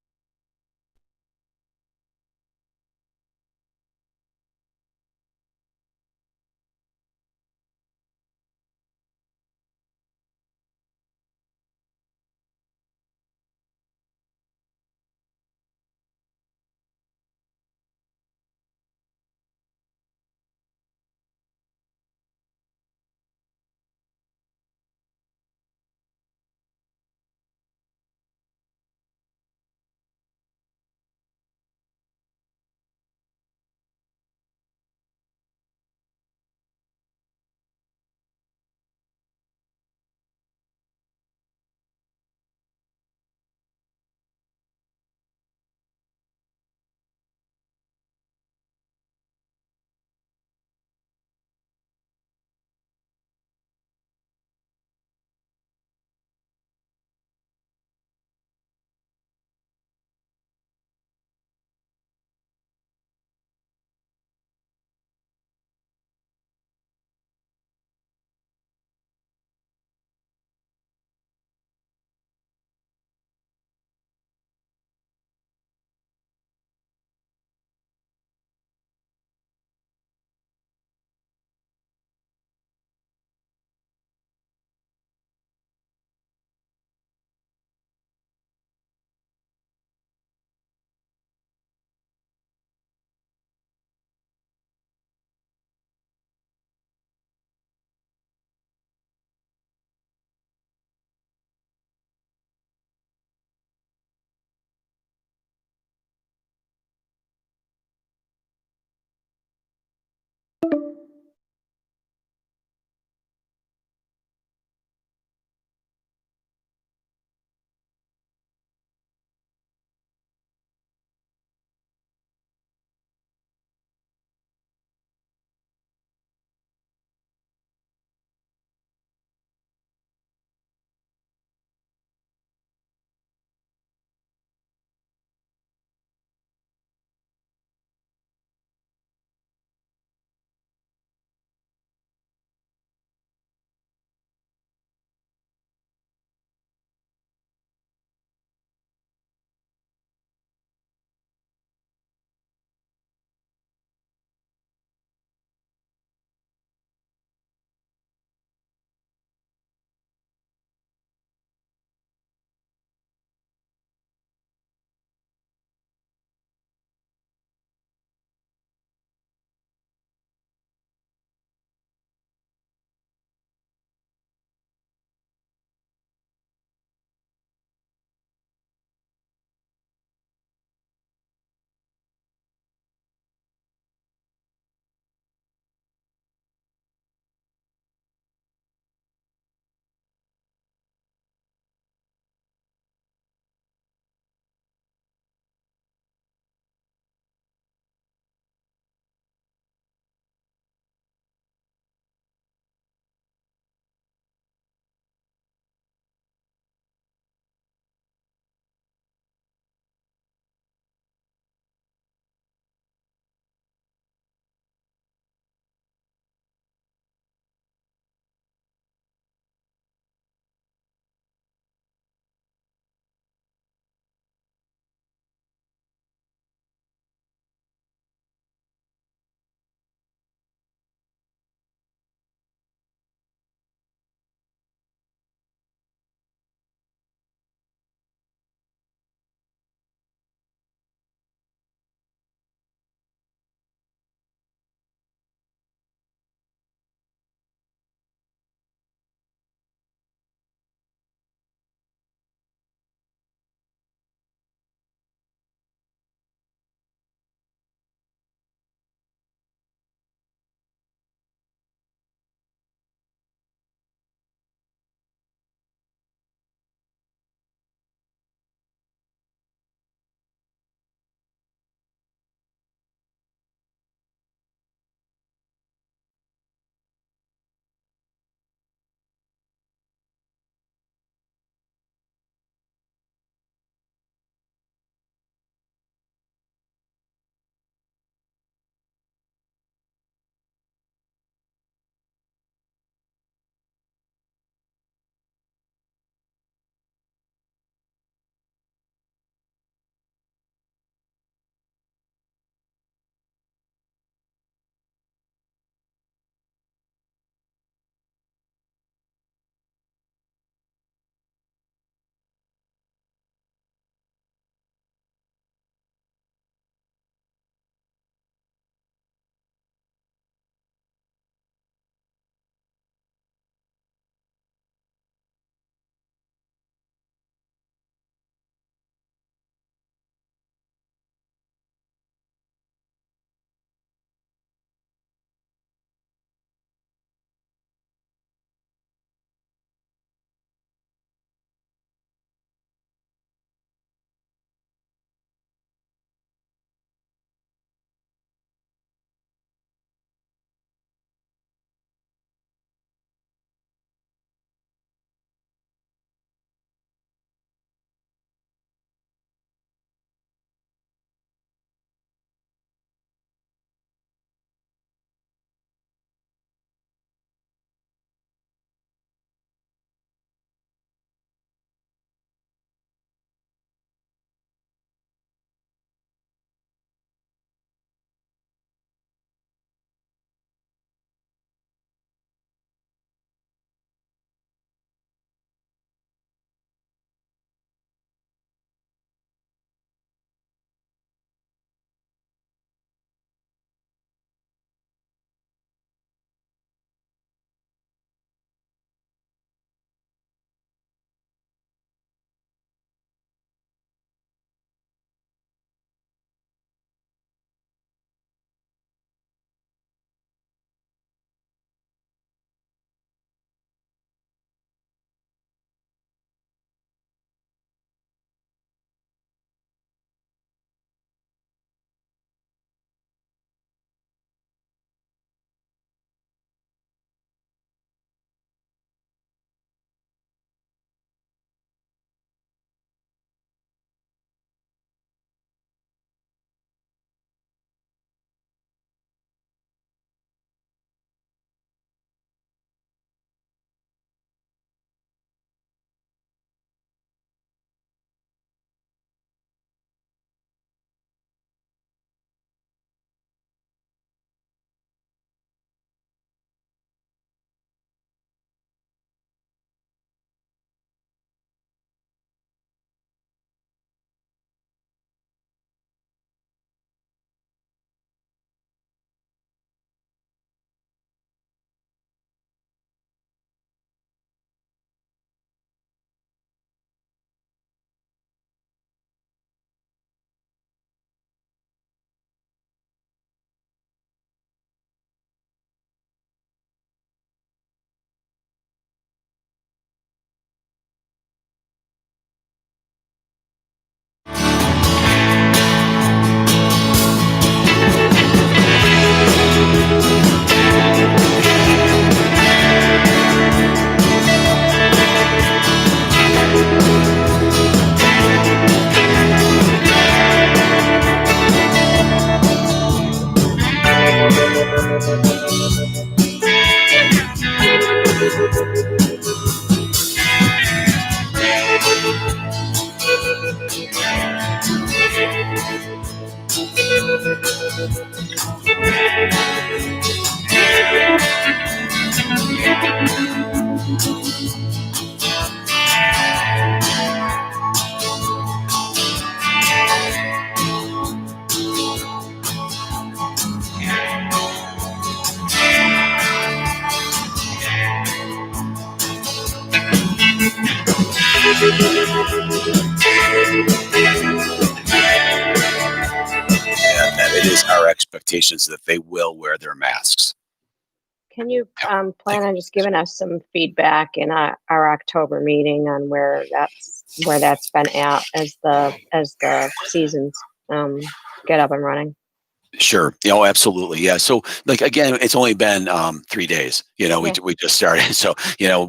That it is our expectations that they will wear their masks. Can you plan on just giving us some feedback in our October meeting on where that's been at as the seasons get up and running? Sure. Absolutely. Yeah. So like, again, it's only been 3 days, we just started. So,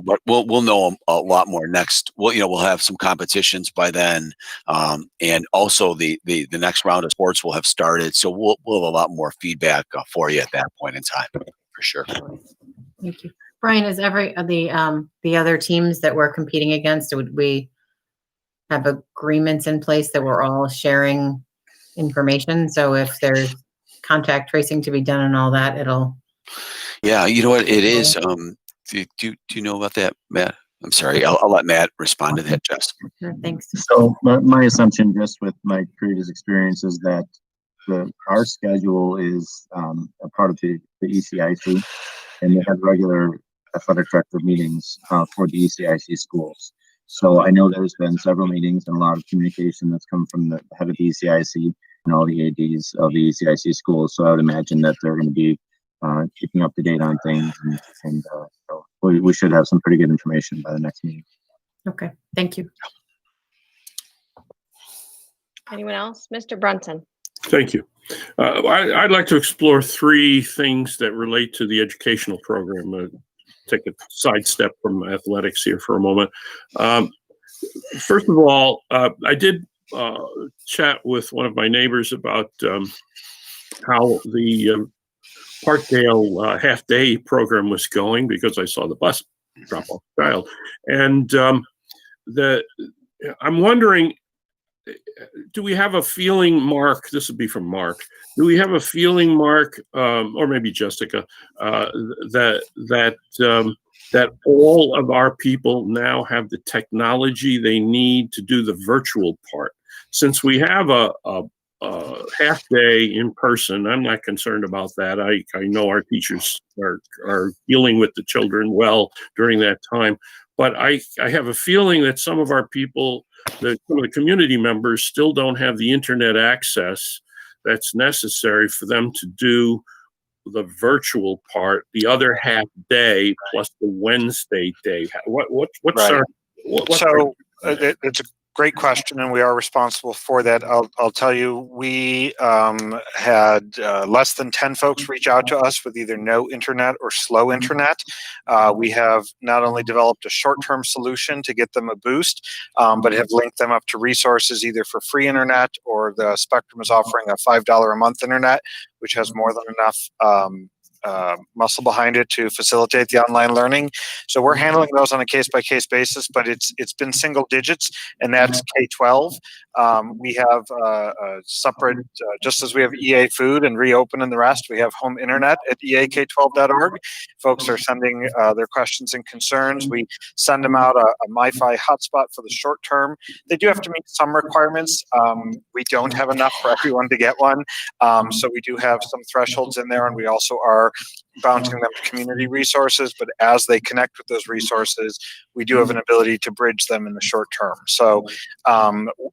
but we'll know a lot more next. We'll have some competitions by then. And also the next round of sports will have started. So we'll have a lot more feedback for you at that point in time, for sure. Thank you. Brian, is every the other teams that we're competing against, would we have agreements in place that we're all sharing information? So if there's contact tracing to be done and all that, it'll. Yeah, you know what it is. Do you know about that, Matt? I'm sorry. I'll let Matt respond to that, Jess. Sure, thanks. So my assumption, just with my previous experience, is that our schedule is a part of the ECIC, and they have regular athletic director meetings for the ECIC schools. So I know there's been several meetings and a lot of communication that's come from the head of the ECIC and all the ADs of the ECIC schools. So I would imagine that they're going to be keeping up to date on things, and so we should have some pretty good information by the next meeting. Okay, thank you. Anyone else? Mr. Brunson. Thank you. I'd like to explore 3 things that relate to the educational program. Take a sidestep from athletics here for a moment. First of all, I did chat with one of my neighbors about how the Parkdale half-day program was going, because I saw the bus drop off the child. And I'm wondering, do we have a feeling, Mark, this would be from Mark, do we have a feeling, Mark, or maybe Jessica, that all of our people now have the technology they need to do the virtual part? Since we have a half day in person, I'm not concerned about that. I know our teachers are dealing with the children well during that time, but I have a feeling that some of our people, some of the community members, still don't have the internet access that's necessary for them to do the virtual part, the other half day plus the Wednesday day. What's Right. our It's a great question, and we are responsible for that. I'll tell you, we had less than 10 folks reach out to us with either no internet or slow internet. We have not only developed a short-term solution to get them a boost, but have linked them up to resources either for free internet, or the Spectrum is offering a $5 a month internet, which has more than enough muscle behind it to facilitate the online learning. So we're handling those on a case-by-case basis, but it's been single digits, and that's K-12. We have a separate, just as we have EA Food and Reopen and the rest, we have home internet at eak12.org. Folks are sending their questions and concerns. We send them out a MiFi hotspot for the short term. They do have to meet some requirements. We don't have enough for everyone to get one. So we do have some thresholds in there, and we also are bouncing them to community resources, but as they connect with those resources, we do have an ability to bridge them in the short term. So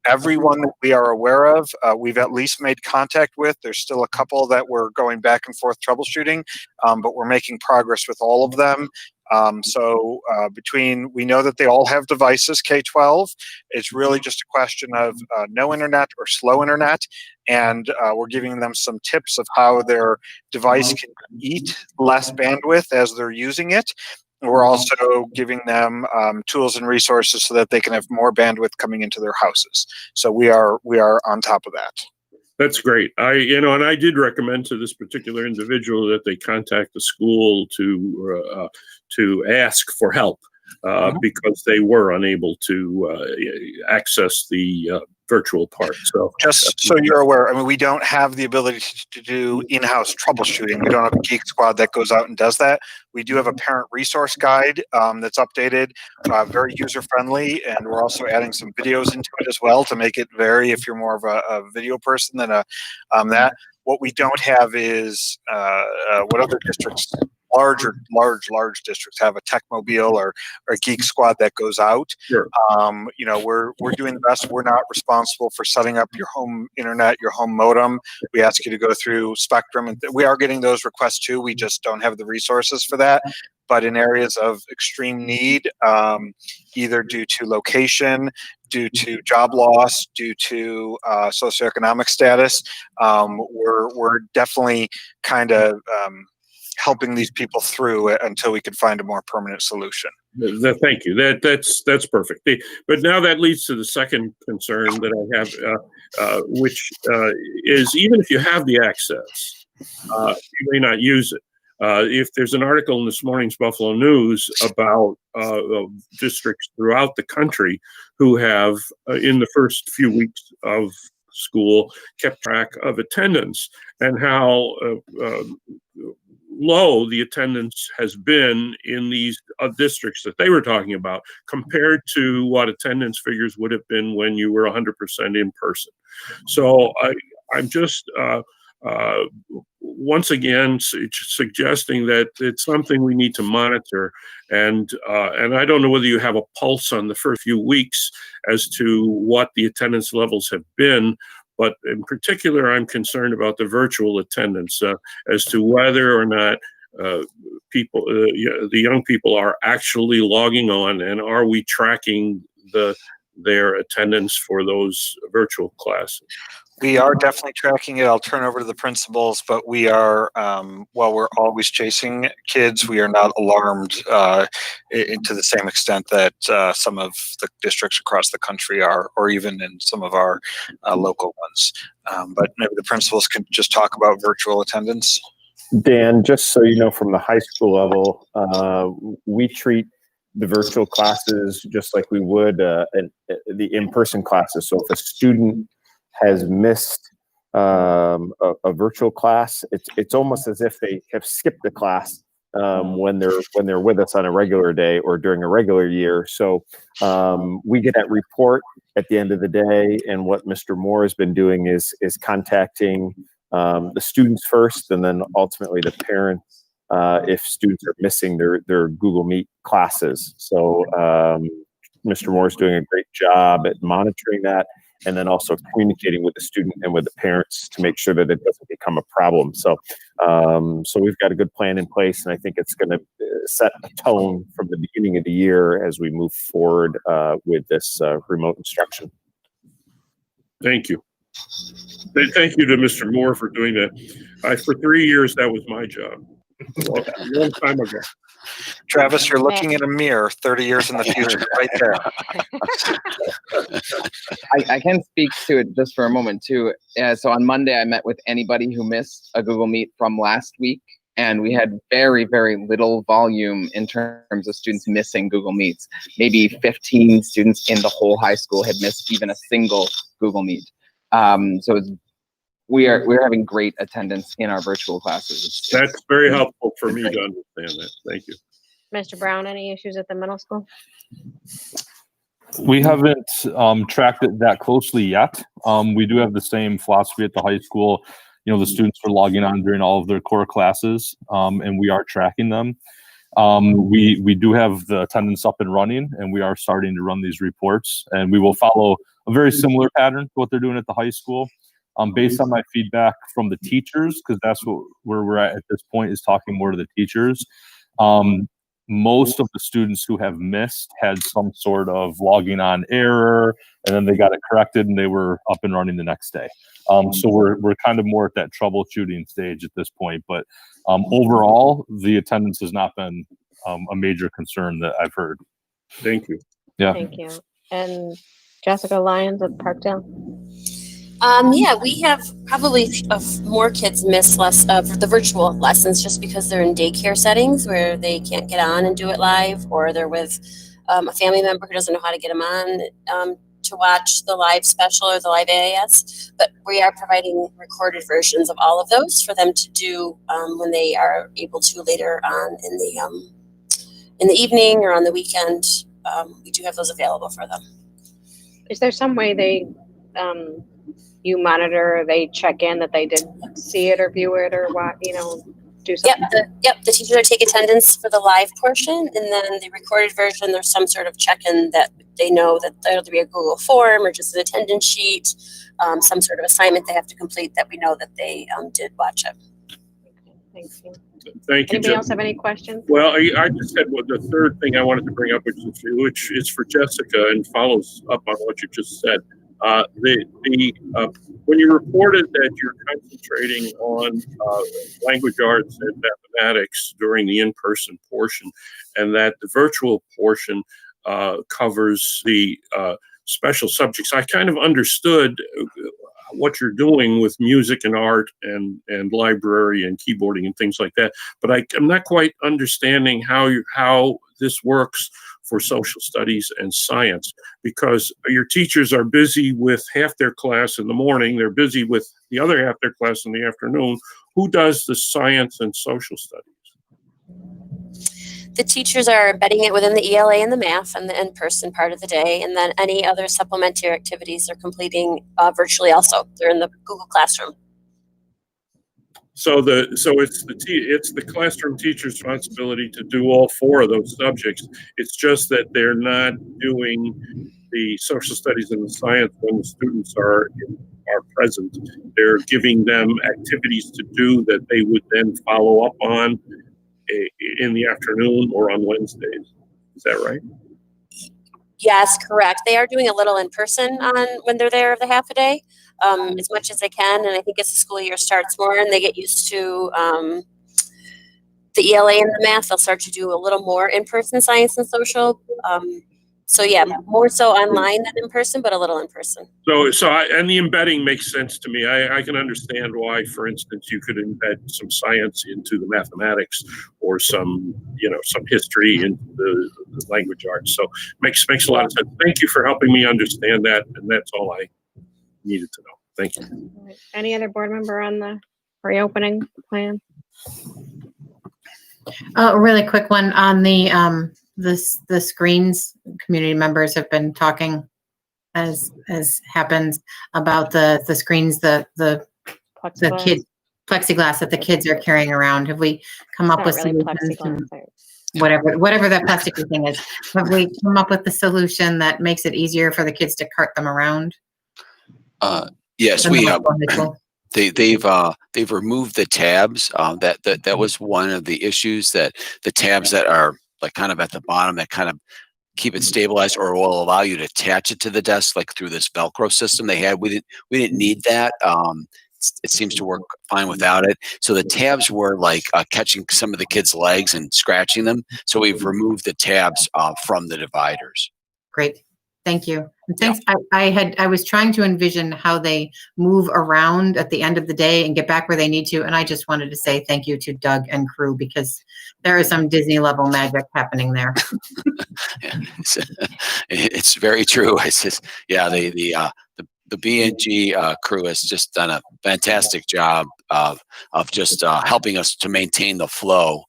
everyone that we are aware of, we've at least made contact with. There's still a couple that we're going back and forth troubleshooting, but we're making progress with all of them. We know that they all have devices, K-12. It's really just a question of no internet or slow internet, and we're giving them some tips of how their device can eat less bandwidth as they're using it. We're also giving them tools and resources so that they can have more bandwidth coming into their houses. So we are on top of that. That's great. And I did recommend to this particular individual that they contact the school to ask for help because they were unable to access the virtual part. So just so you're aware, I mean, we don't have the ability to do in-house troubleshooting. We don't have a geek squad that goes out and does that. We do have a parent resource guide that's updated, very user-friendly, and we're also adding some videos into it as well to make it if you're more of a video person than that. What we don't have is what other districts large districts have a Techmobile or a Geek Squad that goes out. Sure. We're doing the best. We're not responsible for setting up your home internet, your home modem. We ask you to go through Spectrum, and we are getting those requests too. We just don't have the resources for that. But in areas of extreme need, either due to location, due to job loss, due to socioeconomic status, we're definitely kind of helping these people through it until we can find a more permanent solution. Thank you. That's perfect. But now that leads to the second concern that I have, which is even if you have the access, you may not use it. If there's an article in this morning's Buffalo News about districts throughout the country who have, in the first few weeks of school, kept track of attendance and how low the attendance has been in these districts that they were talking about compared to what attendance figures would have been when you were 100% in person. So I'm just once again suggesting that it's something we need to monitor, and I don't know whether you have a pulse on the first few weeks as to what the attendance levels have been, but in particular I'm concerned about the virtual attendance as to whether or not people, the young people are actually logging on, and are we tracking their attendance for those virtual classes? We are definitely tracking it. I'll turn over to the principals, but we are, while we're always chasing kids, we are not alarmed to the same extent that some of the districts across the country are, or even in some of our local ones. But maybe the principals can just talk about virtual attendance. Dan, just so you know, from the high school level, we treat the virtual classes just like we would the in-person classes. So if a student has missed a virtual class, it's almost as if they have skipped the class when they're with us on a regular day or during a regular year. So we get that report at the end of the day, and what Mr. Moore has been doing is contacting the students first, and then ultimately the parents if students are missing their Google Meet classes. So Mr. Moore is doing a great job at monitoring that, and then also communicating with the student and with the parents to make sure that it doesn't become a problem. So, so we've got a good plan in place, and I think it's going to set a tone from the beginning of the year as we move forward with this remote instruction. Thank you. Thank you to Mr. Moore for doing that. For 3 years, that was my job. A long time ago. Travis, you're looking in a mirror 30 years in the future, right there. I can speak to it just for a moment too. So on Monday, I met with anybody who missed a Google Meet from last week, and we had very, very little volume in terms of students missing Google Meets. Maybe 15 students in the whole high school had missed even a single Google Meet. So we're having great attendance in our virtual classes. That's very helpful for me to understand that. Thank you. Mr. Brown, any issues at the middle school? We haven't tracked it that closely yet. We do have the same philosophy at the high school. You know, the students are logging on during all of their core classes, and we are tracking them. We do have the attendance up and running, and we are starting to run these reports, and we will follow a very similar pattern to what they're doing at the high school. Based on my feedback from the teachers, because that's where we're at this point, is talking more to the teachers. Most of the students who have missed had some sort of logging on error, and then they got it corrected and they were up and running the next day. So we're kind of more at that troubleshooting stage at this point. But overall, the attendance has not been a major concern that I've heard. Thank you. Yeah. Thank you. And Jessica Lyons at Parkdale? Yeah, we have probably more kids miss less of the virtual lessons just because they're in daycare settings where they can't get on and do it live, or they're with a family member who doesn't know how to get them on to watch the live special or the live AIS. But we are providing recorded versions of all of those for them to do when they are able to later on in the evening or on the weekend. We do have those available for them. Is there some way they you monitor, they check in that they did see it or view it or what, do something? The teachers are take attendance for the live portion, and then the recorded version, there's some sort of check-in that they know that there'll be a Google form or just an attendance sheet, some sort of assignment they have to complete that we know that they did watch it. Thanks. Thank you. Anybody else have any questions? Well, I just had the third thing I wanted to bring up, which is for Jessica and follows up on what you just said. When you reported that you're concentrating on language arts and mathematics during the in-person portion, and that the virtual portion covers the special subjects, I kind of understood what you're doing with music and art and library and keyboarding and things like that, but I'm not quite understanding how this works for social studies and science, because your teachers are busy with half their class in the morning, they're busy with the other half their class in the afternoon. Who does the science and social studies? The teachers are embedding it within the ELA and the math and the in-person part of the day, and then any other supplementary activities they're completing virtually also. They're in the Google Classroom. So it's the classroom teacher's responsibility to do all four of those subjects. It's just that they're not doing the social studies and the science when the students are present. They're giving them activities to do that they would then follow up on in the afternoon or on Wednesdays. Is that right? Yes, correct. They are doing a little in person when they're there the half a day, as much as they can. And I think as the school year starts more and they get used to the ELA and the math, they'll start to do a little more in-person science and social. So yeah, more so online than in person, but a little in person. And the embedding makes sense to me. I can understand why, for instance, you could embed some science into the mathematics or some history into the language arts. So makes a lot of sense. Thank you for helping me understand that, and that's all I needed to know. Thank you. Right. Any other board member on the reopening plan? A really quick one on the screens. Community members have been talking, as happens, about the screens, the kid plexiglass that the kids are carrying around. Have we come up with solutions? Whatever that plastic thing is, have we come up with the solution that makes it easier for the kids to cart them around? Yes, we have. They've removed the tabs. That was one of the issues, that the tabs that are like kind of at the bottom that kind of keep it stabilized or will allow you to attach it to the desk, like through this Velcro system they had. We didn't need that. It seems to work fine without it. So the tabs were like catching some of the kids' legs and scratching them. So we've removed the tabs from the dividers. Great. Thank you. And thanks. I was trying to envision how they move around at the end of the day and get back where they need to. And I just wanted to say thank you to Doug and crew, because there is some Disney level magic happening there. Yeah, it's very true. It's just, yeah, the B&G crew has just done a fantastic job of just helping us to maintain the flow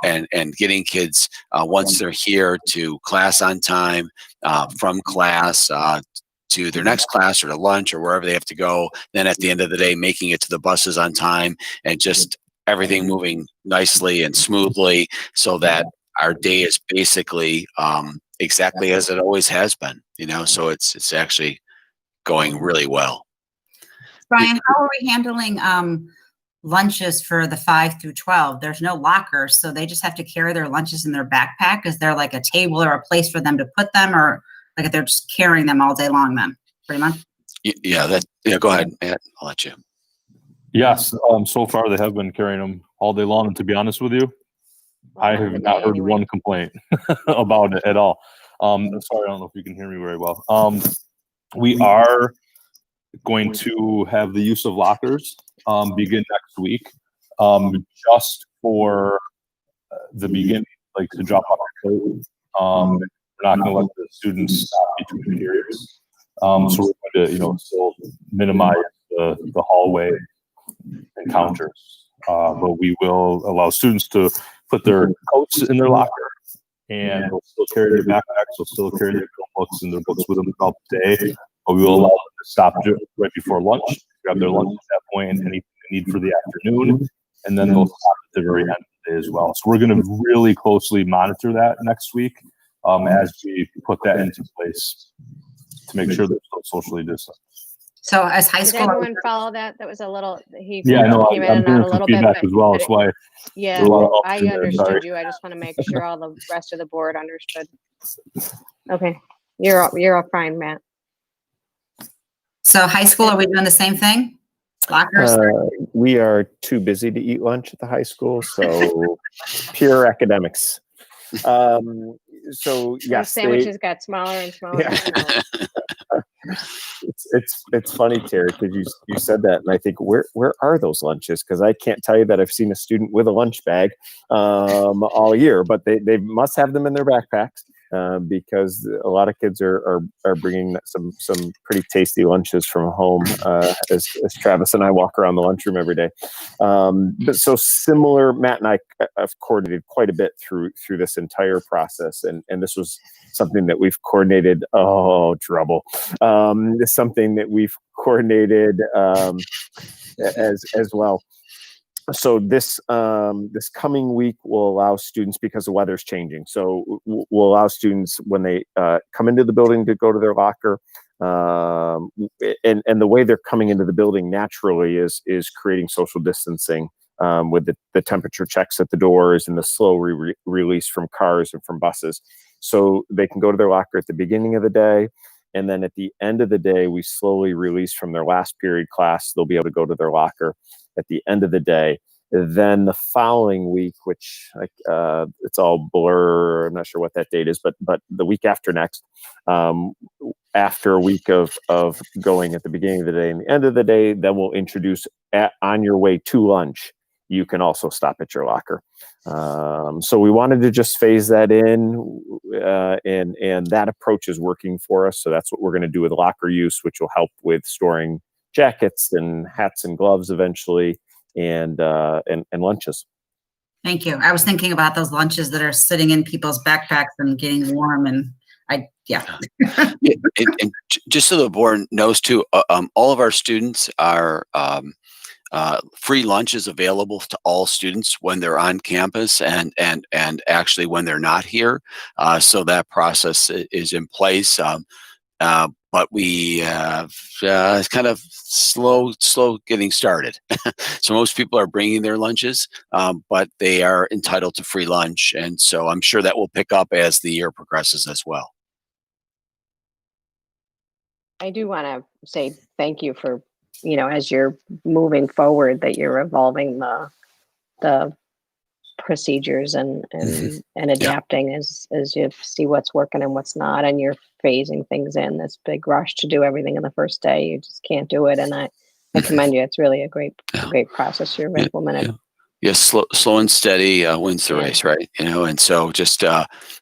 and getting kids once they're here to class on time, from class to their next class or to lunch or wherever they have to go. Then at the end of the day, making it to the buses on time, and just everything moving nicely and smoothly, so that our day is basically exactly as it always has been. So it's actually going really well. Brian, how are we handling lunches for the 5 through 12? There's no lockers, so they just have to carry their lunches in their backpack. Is there like a table or a place for them to put them, or like they're just carrying them all day long then, pretty much? Yeah, go ahead, Matt. I'll let you. Yes, so far they have been carrying them all day long, and to be honest with you, I have not heard one complaint about it at all. Sorry, I don't know if you can hear me very well. We are going to have the use of lockers begin next week, just for the beginning, like to drop off your coat. We're not going to let the students stop between periods. So we're going to, still minimize the hallway encounters, but we will allow students to put their coats in their locker, and they'll still carry their backpacks, they'll still carry their books and their books with them throughout the day. But we will allow them to stop right before lunch, grab their lunch at that point, and anything they need for the afternoon, and then they'll stop at the very end of the day as well. So we're going to really closely monitor that next week as we put that into place to make sure they're still socially distant. So as high Did school, everyone follow that? That was a little, he Yeah, I know. came in I'm and hearing out a some little bit, feedback but as well. That's why. yeah, I understood you. I just want to make sure all the rest of the board understood. Okay, you're all fine, Matt. so high school, are we doing the same thing? Lockers? We are too busy to eat lunch at the high school, so pure academics. So Those yes, sandwiches got smaller and smaller and smaller. it's funny, Terry, because you said that, and I think where are those lunches? Because I can't tell you that I've seen a student with a lunch bag all year, but they must have them in their backpacks. Because a lot of kids are bringing some pretty tasty lunches from home as Travis and I walk around the lunchroom every day. But so similar, Matt and I have coordinated quite a bit through this entire process, and this was something that we've coordinated. Oh, trouble! It's something that we've coordinated as well. So this coming week will allow students, because the weather's changing, so we'll allow students when they come into the building to go to their locker, and the way they're coming into the building naturally is creating social distancing with the temperature checks at the doors and the slow release from cars and from buses. So they can go to their locker at the beginning of the day, and then at the end of the day, we slowly release from their last period class. They'll be able to go to their locker at the end of the day. Then the following week, which it's all blur, I'm not sure what that date is, but the week after next, after a week of going at the beginning of the day and the end of the day, then we'll introduce on your way to lunch, you can also stop at your locker. So we wanted to just phase that in, and that approach is working for us. So that's what we're going to do with locker use, which will help with storing jackets and hats and gloves eventually, and lunches. Thank you. I was thinking about those lunches that are sitting in people's backpacks and getting warm, and yeah. And just so the board knows too, all of our students are free lunch is available to all students when they're on campus and actually when they're not here. So that process is in place. But we it's kind of slow getting started. So most people are bringing their lunches, but they are entitled to free lunch. And so I'm sure that will pick up as the year progresses as well. I do want to say thank you for, as you're moving forward, that you're evolving the procedures and adapting as you see what's working and what's not, and you're phasing things in. This big rush to do everything in the first day, you just can't do it. And I commend you. It's really a great process you've implemented. Yes, slow and steady wins the race, right? And so just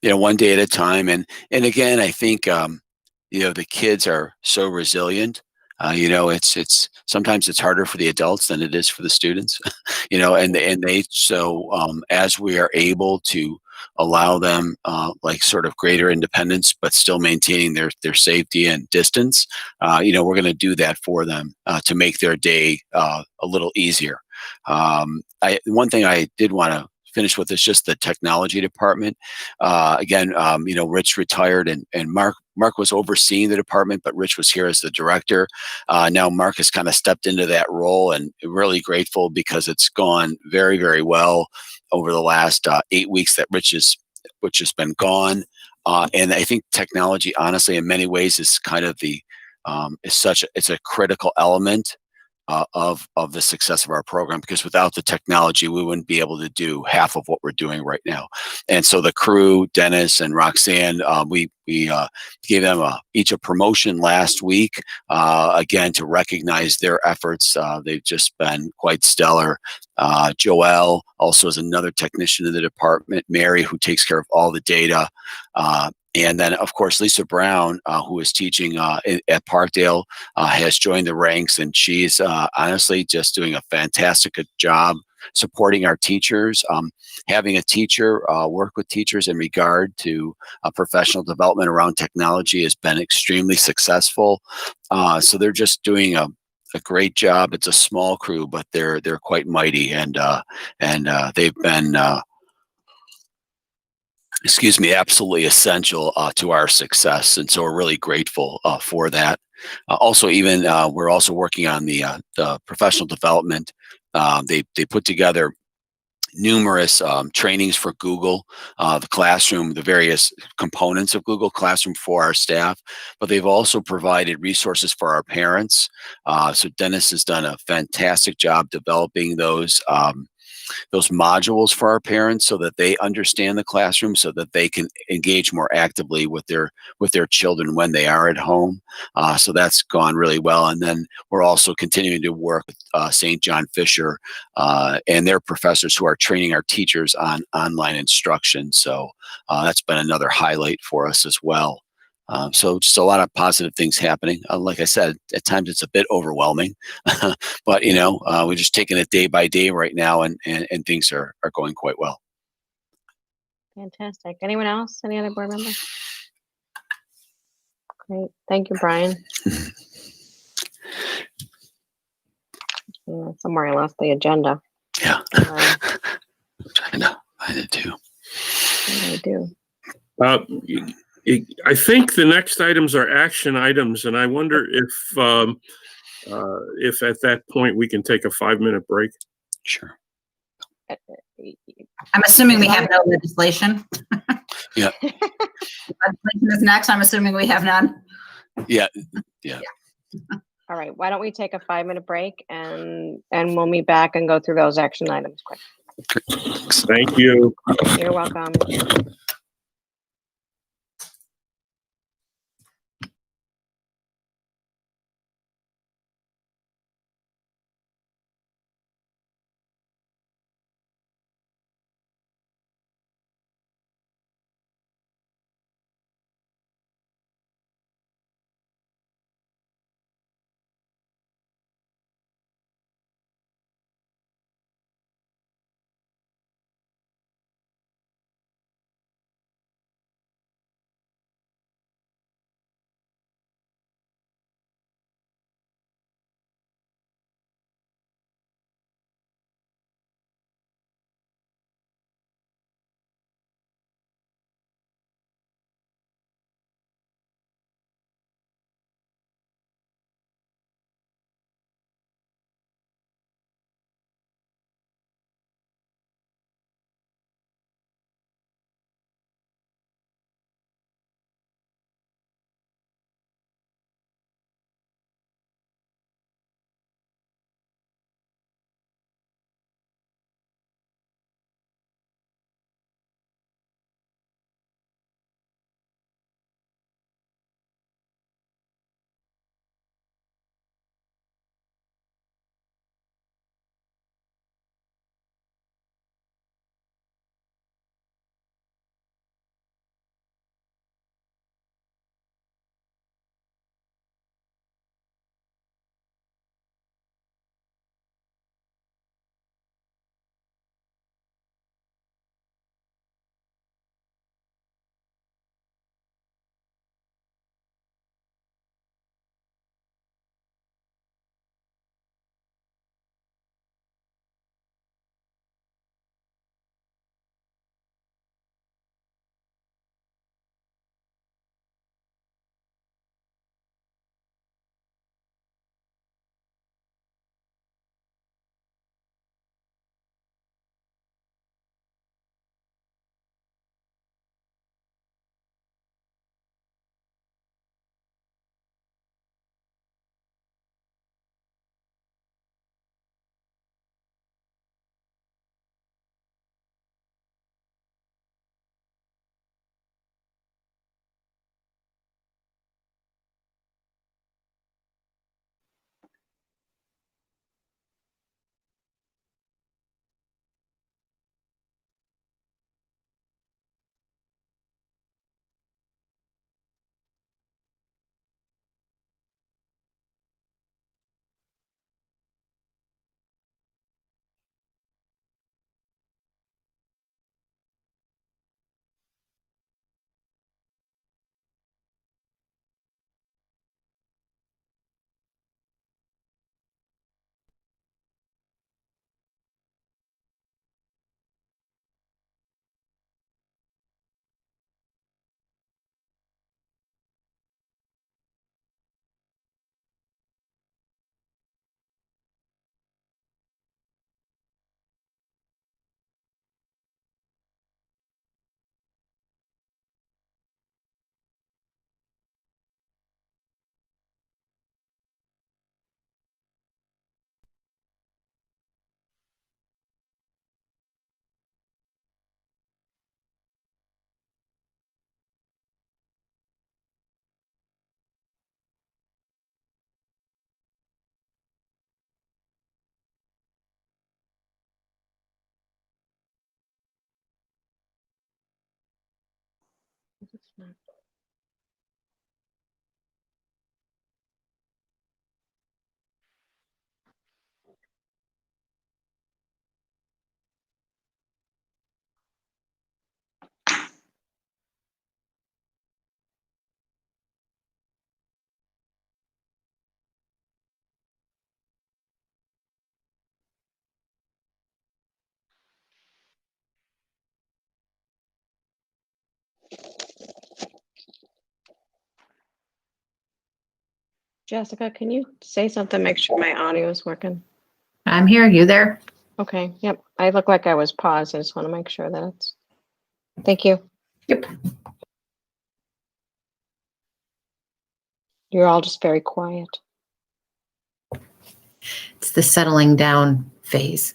one day at a time. And again, I think the kids are so resilient. It's sometimes it's harder for the adults than it is for the students. As we are able to allow them sort of greater independence, but still maintaining their safety and distance, we're going to do that for them to make their day a little easier. One thing I did want to finish with is just the technology department. Again, Rich retired and Mark was overseeing the department, but Rich was here as the director. Now Mark has kind of stepped into that role, and really grateful because it's gone very, very well over the last 8 weeks that Rich has been gone. And I think technology, honestly, in many ways is kind of it's a critical element of the success of our program, because without the technology, we wouldn't be able to do half of what we're doing right now. And so the crew, Dennis and Roxanne, we gave them each a promotion last week, again, to recognize their efforts. They've just been quite stellar. Joelle also is another technician in the department, Mary, who takes care of all the data. And then, of course, Lisa Brown, who is teaching at Parkdale, has joined the ranks, and she's honestly just doing a fantastic job supporting our teachers. Having a teacher work with teachers in regard to professional development around technology has been extremely successful. So they're just doing a a great job. It's a small crew, but they're quite mighty, and they've been excuse me, absolutely essential to our success, and so we're really grateful for that. Also, even we're also working on the professional development. They put together numerous trainings for Google, the classroom, the various components of Google Classroom for our staff, but they've also provided resources for our parents. So Dennis has done a fantastic job developing those modules for our parents so that they understand the classroom, so that they can engage more actively with their children when they are at home. So that's gone really well. And then we're also continuing to work with St. John Fisher and their professors who are training our teachers on online instruction. So that's been another highlight for us as well. So just a lot of positive things happening. Like I said, at times it's a bit overwhelming, but we're just taking it day by day right now, and things are going quite well. Fantastic. Anyone else? Any other board member? Great. Thank you, Brian. Somewhere I lost the agenda. Yeah. I'm trying to find it too. I do. I think the next items are action items, and I wonder if at that point we can take a 5-minute break. Sure. I'm assuming we have no legislation. Yeah. Legislation is next. I'm assuming we have none. Yeah. All right. Why don't we take a 5-minute break and we'll meet back and go through those action items quick. Thank you. You're welcome. Jessica, can you say something? Make sure my audio is working. I'm here. You there? Okay. Yep. I look like I was paused. I just want to make sure that it's. Thank you. Yep. You're all just very quiet. It's the settling down phase.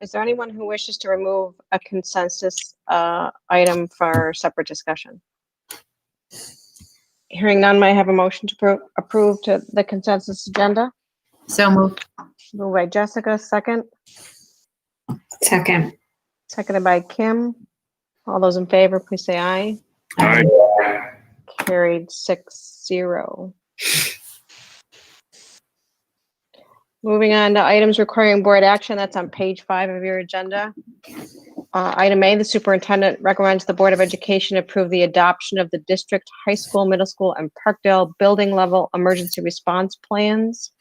Is there anyone who wishes to remove a consensus item for separate discussion? Hearing none, may I have a motion to approve to the consensus agenda? So moved. Moved by Jessica, second. Second. Seconded by Kim. All those in favor, please say aye. Aye. Carried 6-0. Moving on to items requiring board action, that's on page 5 of your agenda. Item A, the superintendent recommends the Board of Education approve the adoption of the district high school, middle school, and Parkdale building level emergency response plans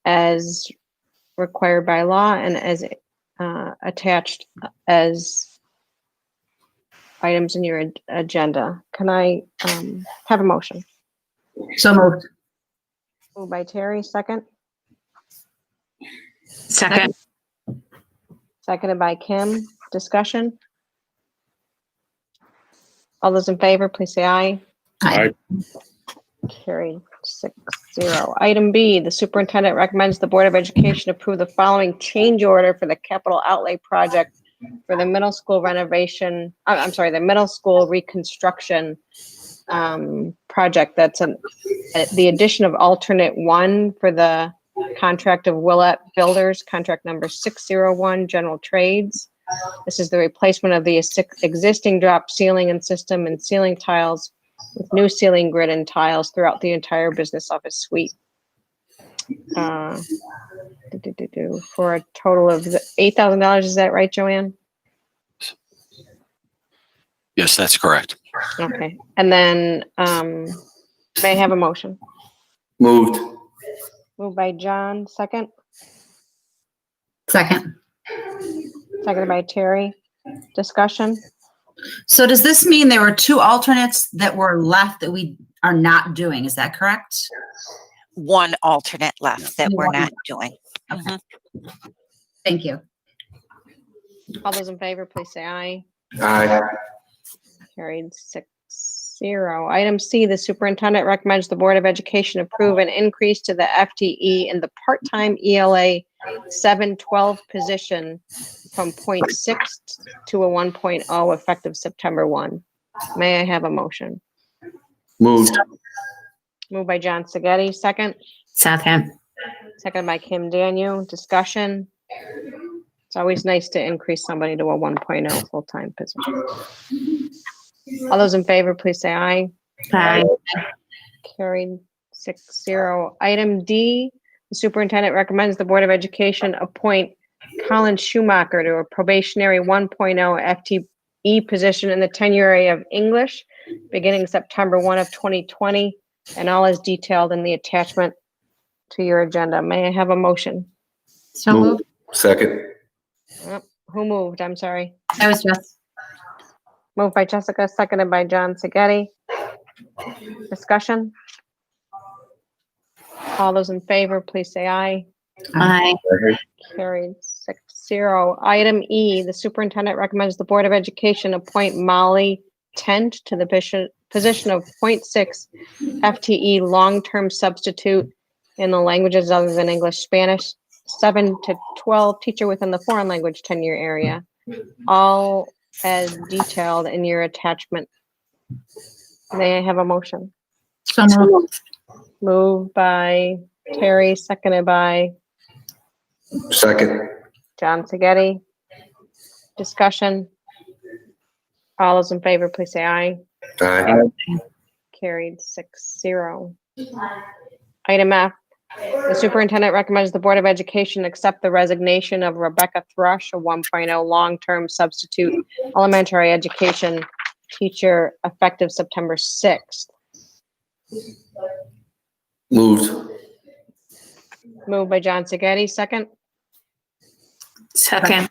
as required by law and as attached as items in your agenda. Can I have a motion? So moved. Moved by Terry, second. Second. Seconded by Kim. Discussion? All those in favor, please say aye. Aye. Carried 6-0. Item B, the superintendent recommends the Board of Education approve the following change order for the capital outlay project for the middle school renovation, I'm sorry, the middle school reconstruction project. That's the addition of alternate 1 for the contract of Willett Builders, contract number 601, general trades. This is the replacement of the existing drop ceiling and system and ceiling tiles with new ceiling grid and tiles throughout the entire business office suite. For a total of $8,000. Is that right, Joanne? Yes, that's correct. Okay. And then may I have a motion? Moved. Moved by John, second. Second. Seconded by Terry. Discussion? So does this mean there were 2 alternates that were left that we are not doing? Is that correct? one alternate left that we're not doing. Okay. Mhm. Thank you. All those in favor, please say aye. Aye. Carried 6-0. Item C, the superintendent recommends the Board of Education approve an increase to the FTE in the part-time ELA 712 position from 0.6 to a 1.0 effective September 1. May I have a motion? Moved. Moved by John Saghetti, second. Second. Second by Kim Daniel. Discussion. It's always nice to increase somebody to a 1.0 full-time position. All those in favor, please say aye. Aye. Carried 6-0. Item D, the superintendent recommends the Board of Education appoint Colin Schumacher to a probationary 1.0 FTE position in the tenure area of English beginning September 1 of 2020, and all is detailed in the attachment to your agenda. May I have a motion? So moved. Second. Who moved? I'm sorry. That was Jess. Moved by Jessica, seconded by John Saghetti. Discussion? All those in favor, please say aye. Aye. Carried 6-0. Item E, the superintendent recommends the Board of Education appoint Molly Tent to the position of 0.6 FTE long-term substitute in the languages other than English, Spanish, 7 to 12 teacher within the foreign language tenure area. All as detailed in your attachment. May I have a motion? So moved. Moved by Terry, seconded by Second. John Saghetti. Discussion. All those in favor, please say aye. Aye. Carried 6-0. Item F, the superintendent recommends the Board of Education accept the resignation of Rebecca Thrush, a 1.0 long-term substitute elementary education teacher effective September 6th. Moved. Moved by John Saghetti, second. Second.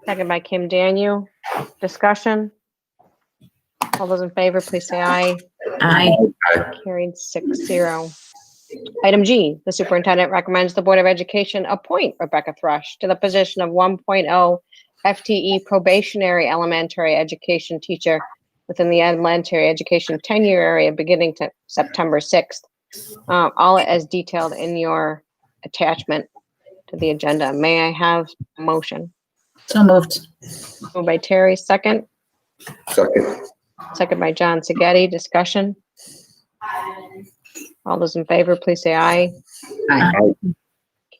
Second by Kim Daniel. Discussion. All those in favor, please say aye. Aye. Carried 6-0. Item G, the superintendent recommends the Board of Education appoint Rebecca Thrush to the position of 1.0 FTE probationary elementary education teacher within the elementary education tenure area beginning to September 6th. All as detailed in your attachment to the agenda. May I have a motion? So moved. Moved by Terry, second. Second. Second by John Saghetti. Discussion. All those in favor, please say aye. Aye.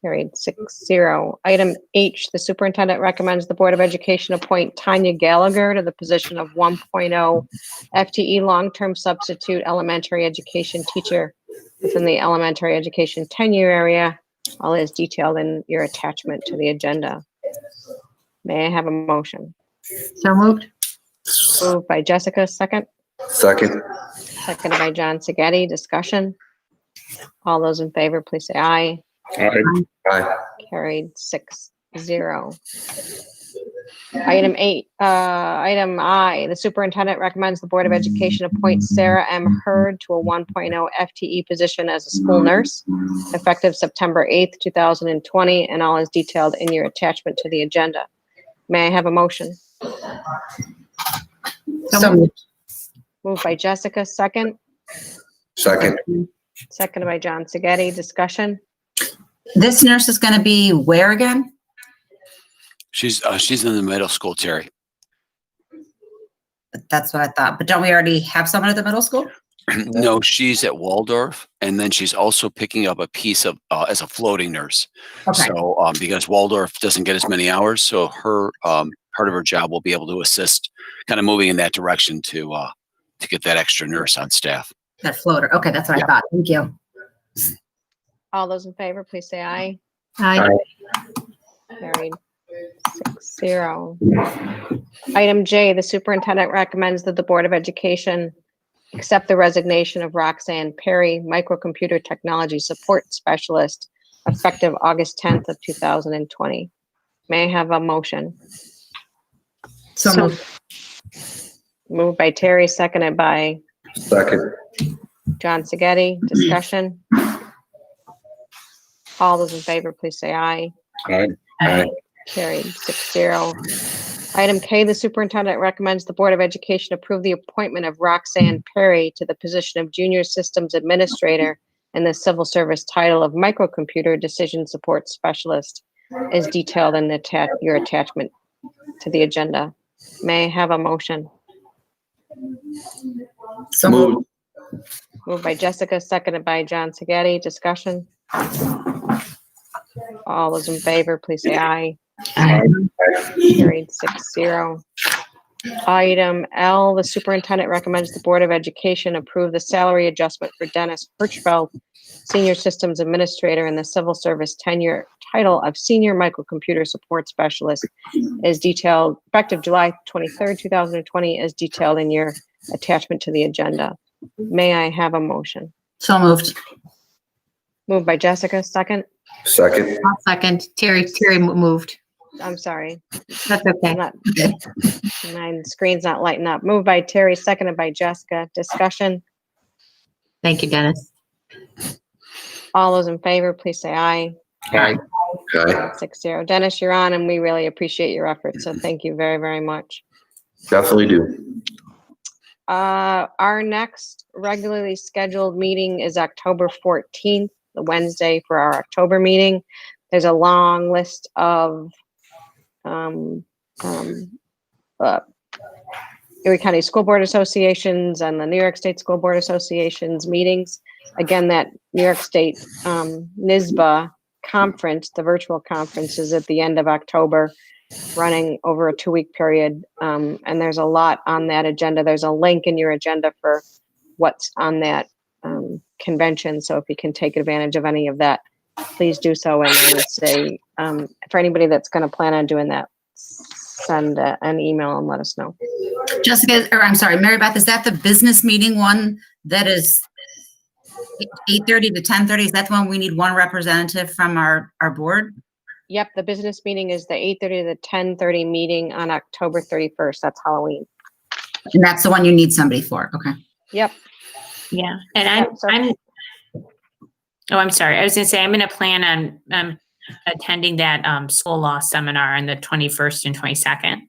Carried 6-0. Item H, the superintendent recommends the Board of Education appoint Tanya Gallagher to the position of 1.0 FTE long-term substitute elementary education teacher within the elementary education tenure area. All is detailed in your attachment to the agenda. May I have a motion? So moved. Moved by Jessica, second. Second. Seconded by John Saghetti. Discussion. All those in favor, please say aye. Aye. Aye. Carried 6-0. Item I, the superintendent recommends the Board of Education appoint Sarah M. Hurd to a 1.0 FTE position as a school nurse effective September 8th, 2020, and all is detailed in your attachment to the agenda. May I have a motion? So moved. Moved by Jessica, second. Second. Seconded by John Saghetti. Discussion. This nurse is going to be where again? She's in the middle school, Terry. That's what I thought. But don't we already have someone at the middle school? No, she's at Waldorf, and then she's also picking up a piece of as a floating nurse. Okay. So because Waldorf doesn't get as many hours, so her part of her job will be able to assist, kind of moving in that direction to get that extra nurse on staff. That floater. Okay, that's what I thought. Thank you. All those in favor, please say aye. Aye. Carried 6-0. Item J, the superintendent recommends that the Board of Education accept the resignation of Roxanne Perry, microcomputer technology support specialist, effective August 10th of 2020. May I have a motion? So moved. Moved by Terry, seconded by Second. John Saghetti. Discussion. All those in favor, please say aye. Aye. Carried 6-0. Item K, the superintendent recommends the Board of Education approve the appointment of Roxanne Perry to the position of Junior Systems Administrator in the civil service title of Microcomputer Decision Support Specialist as detailed in your attachment to the agenda. May I have a motion? So moved. Moved by Jessica, seconded by John Sagatti. Discussion? All those in favor, please say aye. Carried 6-0. Item L, the superintendent recommends the Board of Education approve the salary adjustment for Dennis Hirschfeld, Senior Systems Administrator in the Civil Service tenure title of Senior Microcomputer Support Specialist as detailed, effective July 23rd, 2020, as detailed in your attachment to the agenda. May I have a motion? So moved. Moved by Jessica, second. Second. I'll second. Terry moved. I'm sorry. That's okay. My screen's not lighting up. Moved by Terry, seconded by Jessica. Discussion? Thank you, Dennis. All those in favor, please say aye. Aye. 6-0. Dennis, you're on, and we really appreciate your efforts, so thank you very, very much. Definitely do. Our next regularly scheduled meeting is October 14th, the Wednesday for our October meeting. There's a long list of Erie County School Board Associations and the New York State School Board Associations meetings. Again, that New York State NYSBA conference, the virtual conference, is at the end of October, running over a 2-week period. And there's a lot on that agenda. There's a link in your agenda for what's on that convention. So if you can take advantage of any of that, please do so. And I would say for anybody that's going to plan on doing that, send an email and let us know. Jessica, or I'm sorry, Mary Beth, is that the business meeting one that is 8:30 to 10:30? Is that the one we need one representative from our board? Yep, the business meeting is the 8:30 to the 10:30 meeting on October 31st. That's Halloween. And that's the one you need somebody for. Okay. Yep. Yeah, and I'm sorry. I was going to say I'm going to plan on attending that school law seminar on the 21st and 22nd.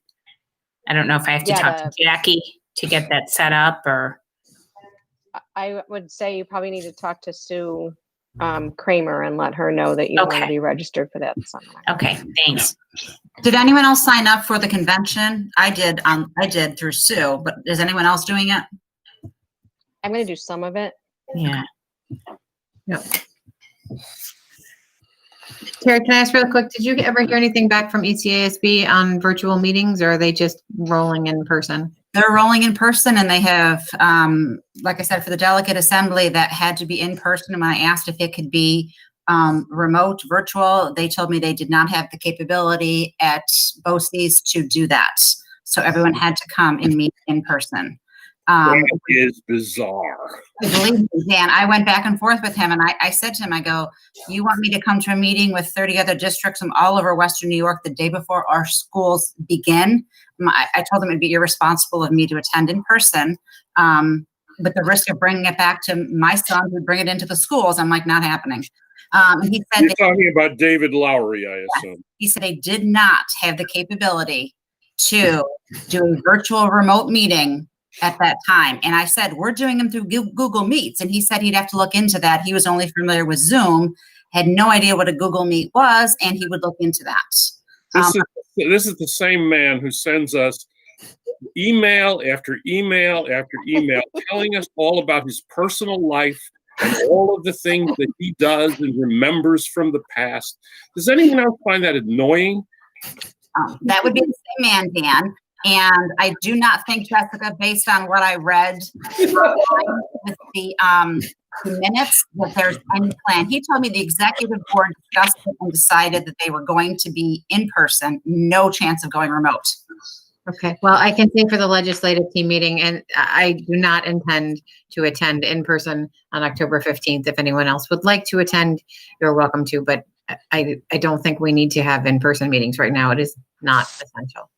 I don't know if I have to talk to Jackie to get that set up, or I would say you probably need to talk to Sue Kramer and let her know that you want to be registered for that seminar. Okay, thanks. Did anyone else sign up for the convention? I did through Sue, but is anyone else doing it? I'm going to do some of it. Yeah. Yep. Terry, can I ask real quick, did you ever hear anything back from ECASB on virtual meetings, or are they just rolling in person? They're rolling in person, and they have, like I said, for the delegate assembly that had to be in person. And when I asked if it could be remote, virtual, they told me they did not have the capability at BOCES to do that. So everyone had to come and meet in person. That is bizarre. Believe me, Dan, I went back and forth with him, and I said to him, I go, you want me to come to a meeting with 30 other districts from all over Western New York the day before our schools begin? I told him it'd be irresponsible of me to attend in person, but the risk of bringing it back to my son would bring it into the schools. I'm like, not happening. He said You're talking about David Lowry, I assume. He said they did not have the capability to do a virtual remote meeting at that time. And I said, we're doing them through Google Meets. And he said he'd have to look into that. He was only familiar with Zoom, had no idea what a Google Meet was, and he would look into that. This is the same man who sends us email after email after email telling us all about his personal life and all of the things that he does and remembers from the past. Does anyone else find that annoying? That would be the same man, Dan. And I do not think, Jessica, based on what I read with the minutes, that there's any plan. He told me the executive board discussed it and decided that they were going to be in person, no chance of going remote. Okay, well, I can say for the legislative team meeting, and I do not intend to attend in person on October 15th. If anyone else would like to attend, you're welcome to, but I don't think we need to have in-person meetings right now. It is not essential.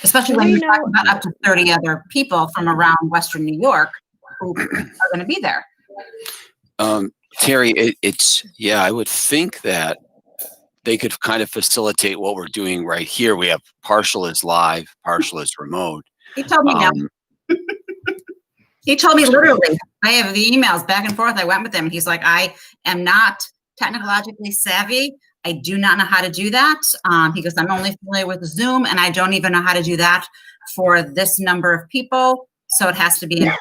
Especially when you're talking about up to 30 other people from around Western New York who are going to be there. Terry, I would think that they could kind of facilitate what we're doing right here. We have partial is live, partial is remote. He told me no. He told me literally, I have the emails back and forth. I went with him. He's like, I am not technologically savvy. I do not know how to do that. He goes, I'm only familiar with Zoom and I don't even know how to do that for this number of people. So it has to be in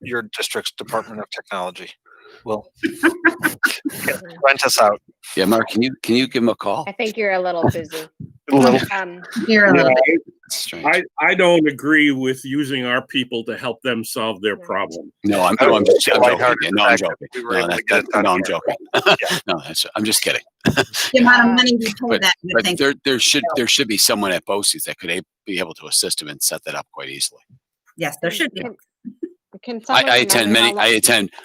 your district's Department of Technology will rent us out. Yeah, Mark, can you give him a call? I think you're a little busy. You're a little bit. I don't agree with using our people to help them solve their problem. No, I'm joking. No, I'm joking. No, I'm joking. No, I'm just kidding. The amount of money we pay that, you But think there should be someone at BOCES that could be able to assist him and set that up quite easily. yes, there should be. Can I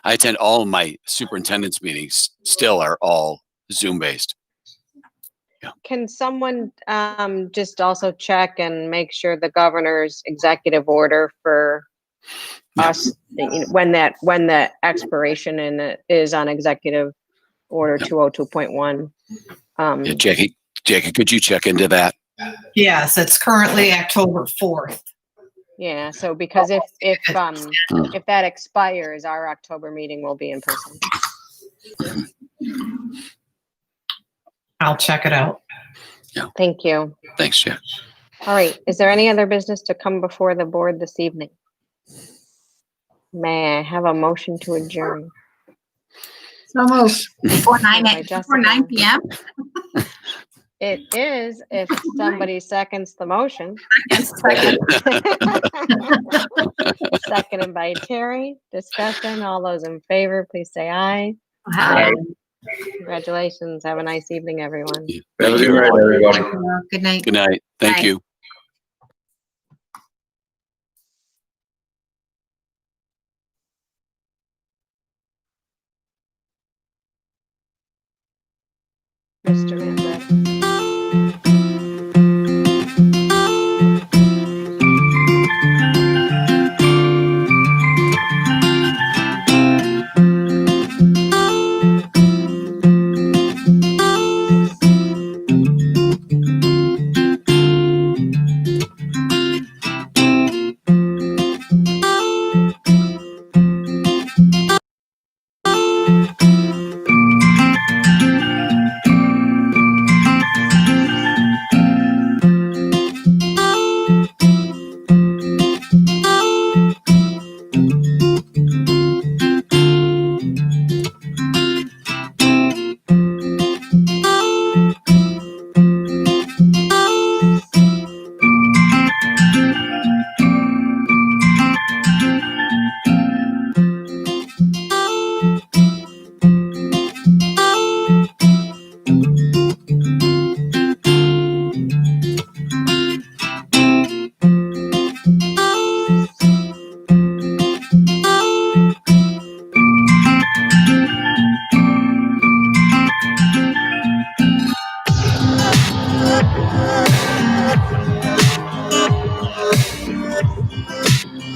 attend all of my superintendent's meetings. Still are all Zoom based. Can someone just also check and make sure the governor's executive order for us, when the expiration in it is on executive order 202.1? Jackie, could you check into that? Yes, it's currently October 4th. Yeah, so because if that expires, our October meeting will be in person. I'll check it out. Yeah. Thank you. Thanks, Jack. All right. Is there any other business to come before the board this evening? May I have a motion to adjourn? So moved. Before 9 p.m. It is, if somebody seconds the motion. Seconded by Terry. Discussion. All those in favor, please say aye. Aye. Congratulations. Have a nice evening, everyone. Have a good night, everybody. Good night. Good night. Thank you. Mr. Mayor.